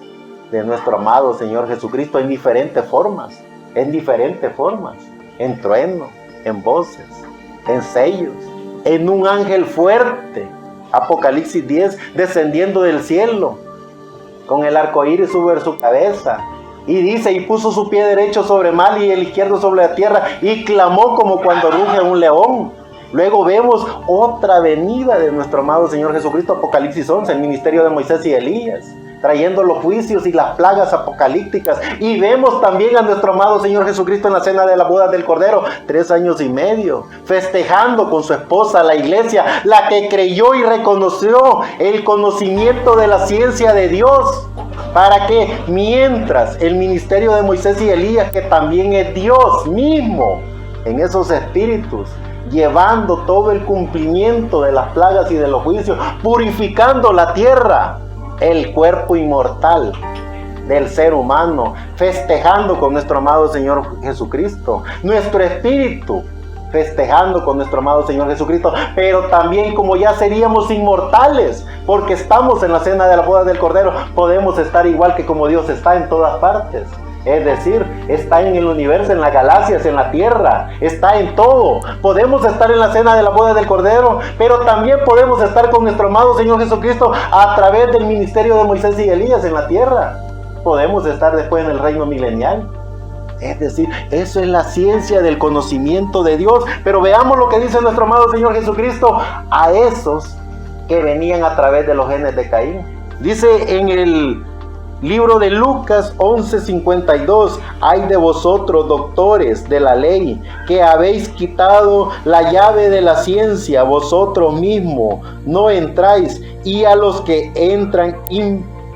de nuestro amado Señor Jesucristo en diferentes formas, en trueno, en voces, en sellos, en un ángel fuerte, Apocalipsis 10, descendiendo del cielo, con el arco iris sobre su cabeza. Y dice, y puso su pie derecho sobre mal y el izquierdo sobre la tierra, y clamó como cuando ruge un león. Luego vemos otra venida de nuestro amado Señor Jesucristo, Apocalipsis 11, el ministerio de Moisés y Elías, trayendo los juicios y las plagas apocalípticas. Y vemos también a nuestro amado Señor Jesucristo en la cena de la boda del Cordero, 3 años y medio, festejando con su esposa, la iglesia, la que creyó y reconoció el conocimiento de la ciencia de Dios, para que mientras el ministerio de Moisés y Elías, que también es Dios mismo en esos espíritus, llevando todo el cumplimiento de las plagas y de los juicios, purificando la tierra, el cuerpo inmortal del ser humano, festejando con nuestro amado Señor Jesucristo, nuestro espíritu festejando con nuestro amado Señor Jesucristo, pero también como ya seríamos inmortales, porque estamos en la cena de la boda del Cordero, podemos estar igual que como Dios está en todas partes. Es decir, está en el universo, en las galaxias, en la tierra, está en todo. Podemos estar en la cena de la boda del Cordero, pero también podemos estar con nuestro amado Señor Jesucristo a través del ministerio de Moisés y Elías en la tierra. Podemos estar después en el reino milenial. Es decir, eso es la ciencia del conocimiento de Dios. Pero veamos lo que dice nuestro amado Señor Jesucristo a esos que venían a través de los genes de Caín. Dice en el libro de Lucas 11:52, ay de vosotros, doctores de la ley, que habéis quitado la llave de la ciencia, vosotros mismos no entráis, y a los que entran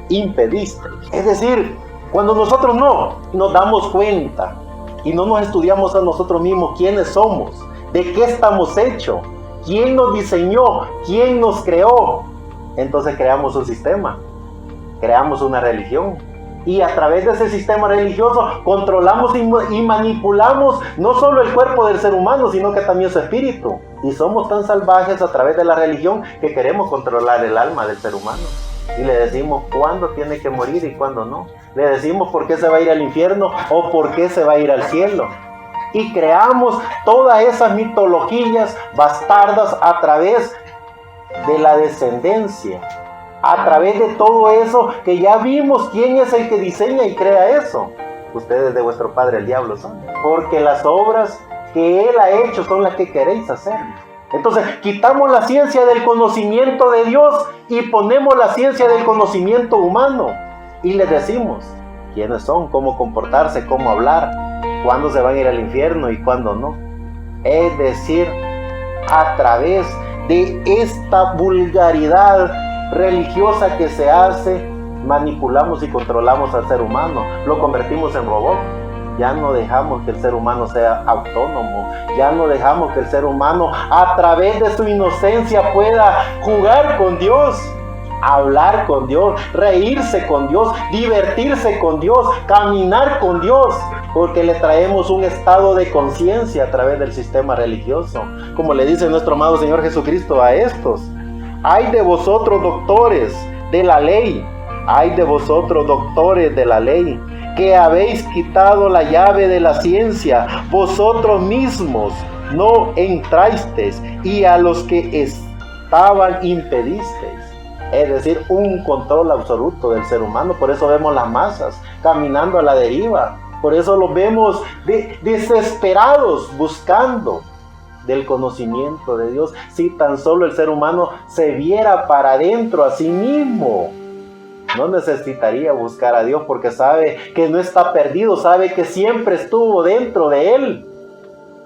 impedisteis. Es decir, cuando nosotros no nos damos cuenta y no nos estudiamos a nosotros mismos quiénes somos, de qué estamos hechos, quién nos diseñó, quién nos creó, entonces creamos un sistema, creamos una religión, y a través de ese sistema religioso controlamos y manipulamos no solo el cuerpo del ser humano, sino que también su espíritu. Y somos tan salvajes a través de la religión que queremos controlar el alma del ser humano. Y le decimos cuándo tiene que morir y cuándo no. Le decimos por qué se va a ir al infierno o por qué se va a ir al cielo. Y creamos todas esas mitologías bastardas a través de la descendencia. A través de todo eso que ya vimos quién es el que diseña y crea eso. Ustedes de vuestro padre el diablo son. Porque las obras que él ha hecho son las que queréis hacer. Entonces quitamos la ciencia del conocimiento de Dios y ponemos la ciencia del conocimiento humano. Y les decimos quiénes son, cómo comportarse, cómo hablar, cuándo se van a ir al infierno y cuándo no. Es decir, a través de esta vulgaridad religiosa que se hace, manipulamos y controlamos al ser humano, lo convertimos en robot. Ya no dejamos que el ser humano sea autónomo, ya no dejamos que el ser humano a través de su inocencia pueda jugar con Dios, hablar con Dios, reírse con Dios, divertirse con Dios, caminar con Dios, porque le traemos un estado de conciencia a través del sistema religioso, como le dice nuestro amado Señor Jesucristo a estos. Ay de vosotros, doctores de la ley, ay de vosotros, doctores de la ley, que habéis quitado la llave de la ciencia, vosotros mismos no entrasteis, y a los que estaban impedisteis. Es decir, un control absoluto del ser humano. Por eso vemos las masas caminando a la deriva, por eso los vemos desesperados buscando del conocimiento de Dios. Si tan solo el ser humano se viera para adentro a sí mismo, no necesitaría buscar a Dios, porque sabe que no está perdido, sabe que siempre estuvo dentro de él,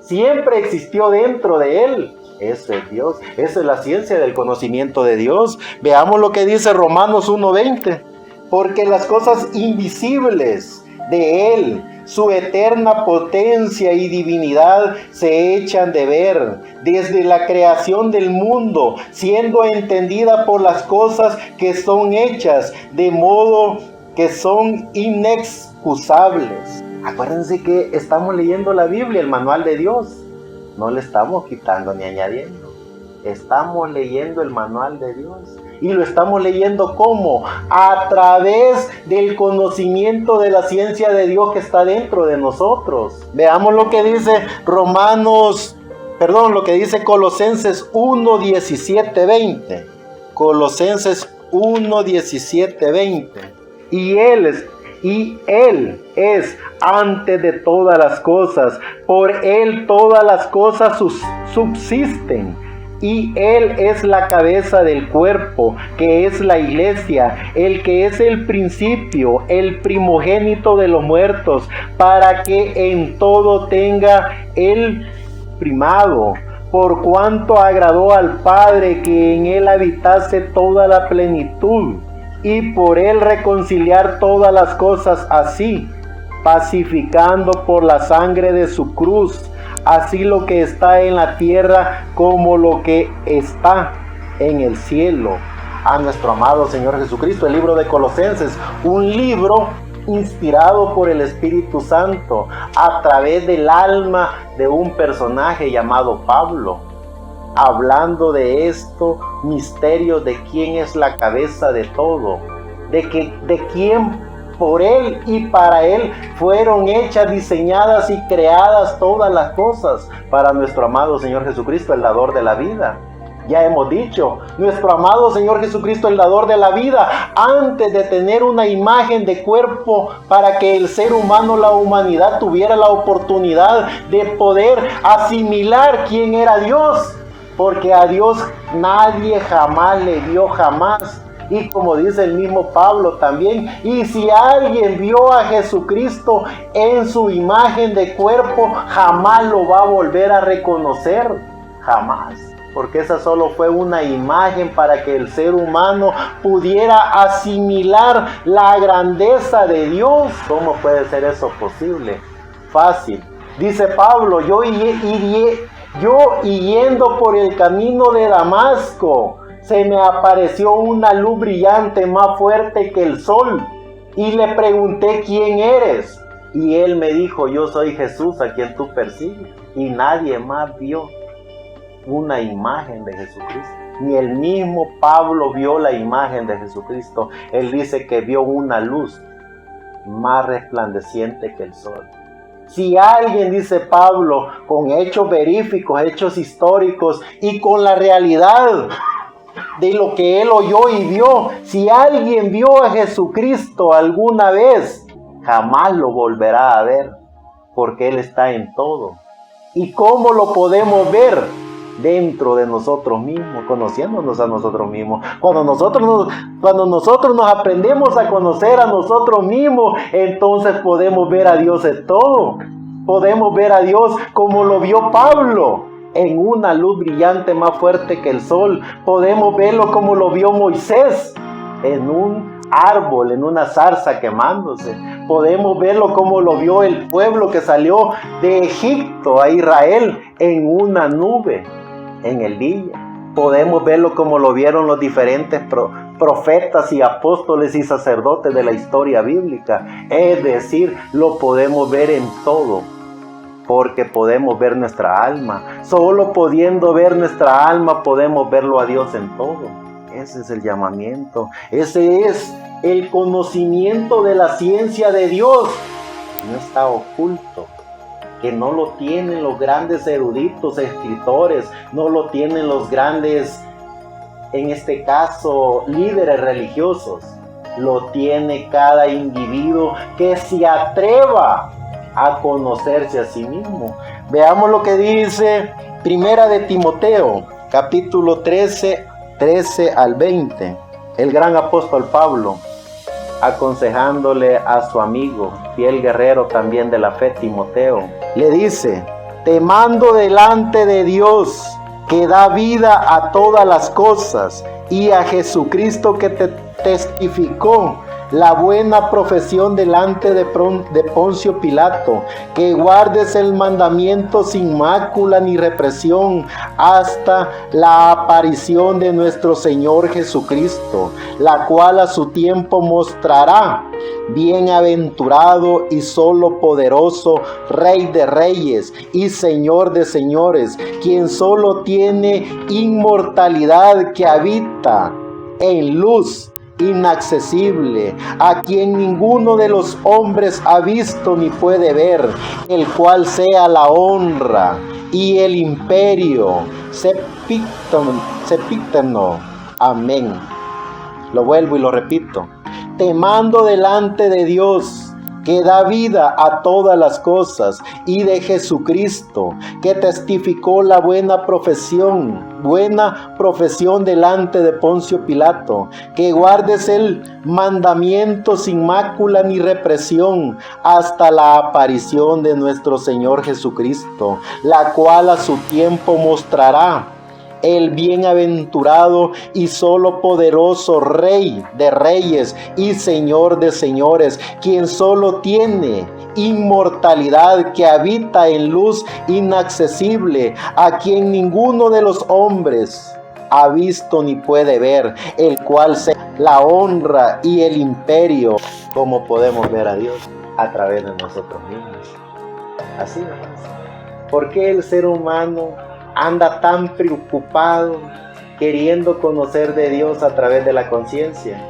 siempre existió dentro de él. Ese es Dios, esa es la ciencia del conocimiento de Dios. Veamos lo que dice Romanos 1:20. Porque las cosas invisibles de él, su eterna potencia y divinidad, se echan de ver desde la creación del mundo, siendo entendida por las cosas que son hechas, de modo que son inexcusables. Acuérdense que estamos leyendo la Biblia, el manual de Dios. No le estamos quitando ni añadiendo. Estamos leyendo el manual de Dios. Y lo estamos leyendo ¿cómo? A través del conocimiento de la ciencia de Dios que está dentro de nosotros. Veamos lo que dice lo que dice Colosenses 1:17-20. Colosenses 1:17-20. y Él es antes de todas las cosas. Por Él todas las cosas subsisten. Y Él es la cabeza del cuerpo, que es la iglesia, el que es el principio, el primogénito de los muertos, para que en todo tenga el primado. Por cuanto agradó al Padre que en Él habitase toda la plenitud, y por Él reconciliar todas las cosas así, pacificando por la sangre de su cruz, así lo que está en la tierra como lo que está en el cielo. A nuestro amado Señor Jesucristo. El libro de Colosenses, un libro inspirado por el Espíritu Santo a través del alma de un personaje llamado Pablo, hablando de esto, misterios de quién es la cabeza de todo, de quién por Él y para Él fueron hechas, diseñadas y creadas todas las cosas para nuestro amado Señor Jesucristo, el dador de la vida. Ya hemos dicho, nuestro amado Señor Jesucristo, el dador de la vida, antes de tener una imagen de cuerpo para que el ser humano, la humanidad, tuviera la oportunidad de poder asimilar quién era Dios, porque a Dios nadie jamás le vio jamás. Y como dice el mismo Pablo también, y si alguien vio a Jesucristo en su imagen de cuerpo, jamás lo va a volver a reconocer, jamás. Porque esa solo fue una imagen para que el ser humano pudiera asimilar la grandeza de Dios. ¿Cómo puede ser eso posible? Fácil. Dice Pablo, yo yendo por el camino de Damasco, se me apareció una luz brillante más fuerte que el sol, y le pregunté quién eres, y él me dijo, yo soy Jesús a quien tú persigues. Y nadie más vio una imagen de Jesucristo, ni el mismo Pablo vio la imagen de Jesucristo. Él dice que vio una luz más resplandeciente que el sol. Si alguien, dice Pablo, con hechos veríficos, hechos históricos y con la realidad de lo que él oyó y vio, si alguien vio a Jesucristo alguna vez, jamás lo volverá a ver, porque Él está en todo. ¿Y cómo lo podemos ver? Dentro de nosotros mismos, conociéndonos a nosotros mismos. Cuando nosotros nos aprendemos a conocer a nosotros mismos, entonces podemos ver a Dios en todo. Podemos ver a Dios como lo vio Pablo, en una luz brillante más fuerte que el sol. Podemos verlo como lo vio Moisés, en un árbol, en una zarza quemándose. Podemos verlo como lo vio el pueblo que salió de Egipto a Israel, en una nube, en el día. Podemos verlo como lo vieron los diferentes profetas y apóstoles y sacerdotes de la historia bíblica. Es decir, lo podemos ver en todo, porque podemos ver nuestra alma. Solo pudiendo ver nuestra alma podemos verlo a Dios en todo. Ese es el llamamiento. Ese es el conocimiento de la ciencia de Dios. No está oculto, que no lo tienen los grandes eruditos, escritores, no lo tienen los grandes, en este caso, líderes religiosos. Lo tiene cada individuo que se atreva a conocerse a sí mismo. Veamos lo que dice Primera de Timoteo, capítulo 13 al 20. El gran apóstol Pablo, aconsejándole a su amigo, fiel guerrero también de la fe, Timoteo, le dice: te mando delante de Dios, que da vida a todas las cosas, y a Jesucristo, que te testificó la buena profesión delante de Poncio Pilato, que guardes el mandamiento sin mácula ni represión hasta la aparición de nuestro Señor Jesucristo, la cual a su tiempo mostrará. Bienaventurado y solo poderoso, Rey de reyes y Señor de señores, quien solo tiene inmortalidad, que habita en luz inaccesible, a quien ninguno de los hombres ha visto ni puede ver, el cual sea la honra y el imperio sempiterno. Amén. Lo vuelvo y lo repito. te mando delante de Dios, que da vida a todas las cosas, y de Jesucristo, que testificó la buena profesión delante de Poncio Pilato, que guardes el mandamiento sin mácula ni represión hasta la aparición de nuestro Señor Jesucristo, la cual a su tiempo mostrará el bienaventurado y solo poderoso Rey de reyes y Señor de señores, quien solo tiene inmortalidad, que habita en luz inaccesible, a quien ninguno de los hombres ha visto ni puede ver, el cual sea la honra y el imperio. ¿Cómo podemos ver a Dios? A través de nosotros mismos. Así es. ¿Por qué el ser humano anda tan preocupado queriendo conocer de Dios a través de la conciencia?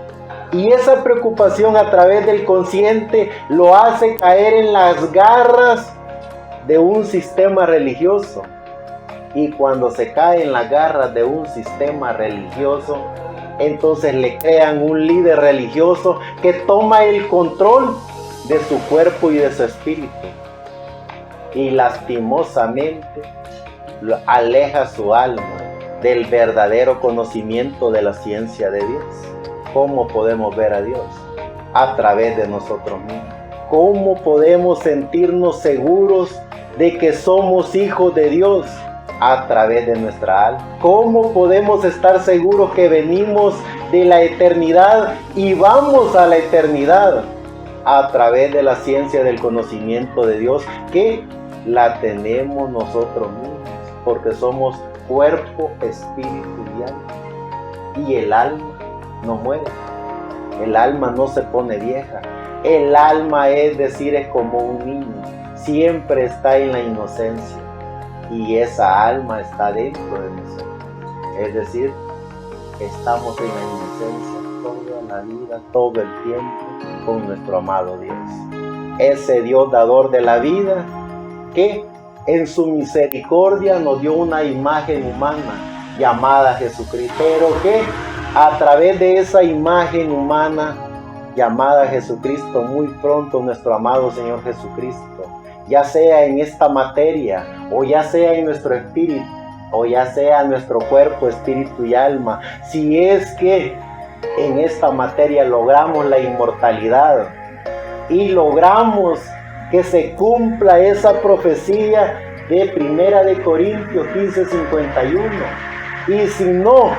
Y esa preocupación a través del consciente lo hace caer en las garras de un sistema religioso. Y cuando se cae en las garras de un sistema religioso, entonces le crean un líder religioso que toma el control de su cuerpo y de su espíritu. Y lastimosamente aleja su alma del verdadero conocimiento de la ciencia de Dios. ¿Cómo podemos ver a Dios? A través de nosotros mismos. ¿Cómo podemos sentirnos seguros de que somos hijos de Dios? A través de nuestra alma. ¿Cómo podemos estar seguros que venimos de la eternidad y vamos a la eternidad? A través de la ciencia del conocimiento de Dios, que la tenemos nosotros mismos, porque somos cuerpo, espíritu y alma. Y el alma no muere, el alma no se pone vieja. El alma, es decir, es como un niño, siempre está en la inocencia, y esa alma está dentro de nosotros. Es decir, estamos en la inocencia toda la vida, todo el tiempo, con nuestro amado Dios. Ese Dios dador de la vida, que en su misericordia nos dio una imagen humana llamada Jesucristo, pero que a través de esa imagen humana llamada Jesucristo, muy pronto nuestro amado Señor Jesucristo, ya sea en esta materia, o ya sea en nuestro espíritu, o ya sea en nuestro cuerpo, espíritu y alma, si es que en esta materia logramos la inmortalidad y logramos que se cumpla esa profecía de 1 Corintios 15:51. Y si no,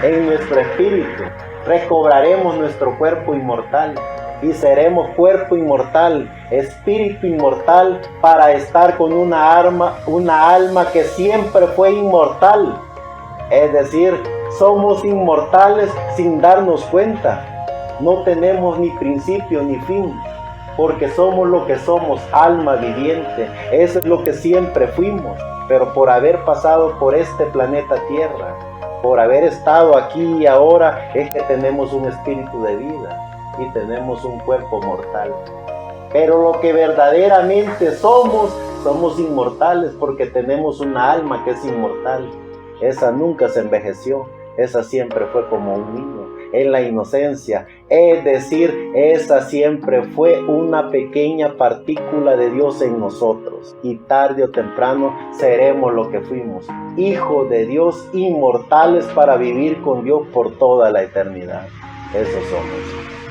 en nuestro espíritu recobraremos nuestro cuerpo inmortal y seremos cuerpo inmortal, espíritu inmortal, para estar con una alma que siempre fue inmortal. Es decir, somos inmortales sin darnos cuenta. No tenemos ni principio ni fin, porque somos lo que somos, alma viviente. Eso es lo que siempre fuimos, pero por haber pasado por este planeta Tierra, por haber estado aquí y ahora, es que tenemos un espíritu de vida y tenemos un cuerpo mortal. Pero lo que verdaderamente somos inmortales, porque tenemos una alma que es inmortal. Esa nunca se envejeció, esa siempre fue como un niño, en la inocencia. Es decir, esa siempre fue una pequeña partícula de Dios en nosotros, y tarde o temprano seremos lo que fuimos, hijos de Dios, inmortales para vivir con Dios por toda la eternidad. Eso somos.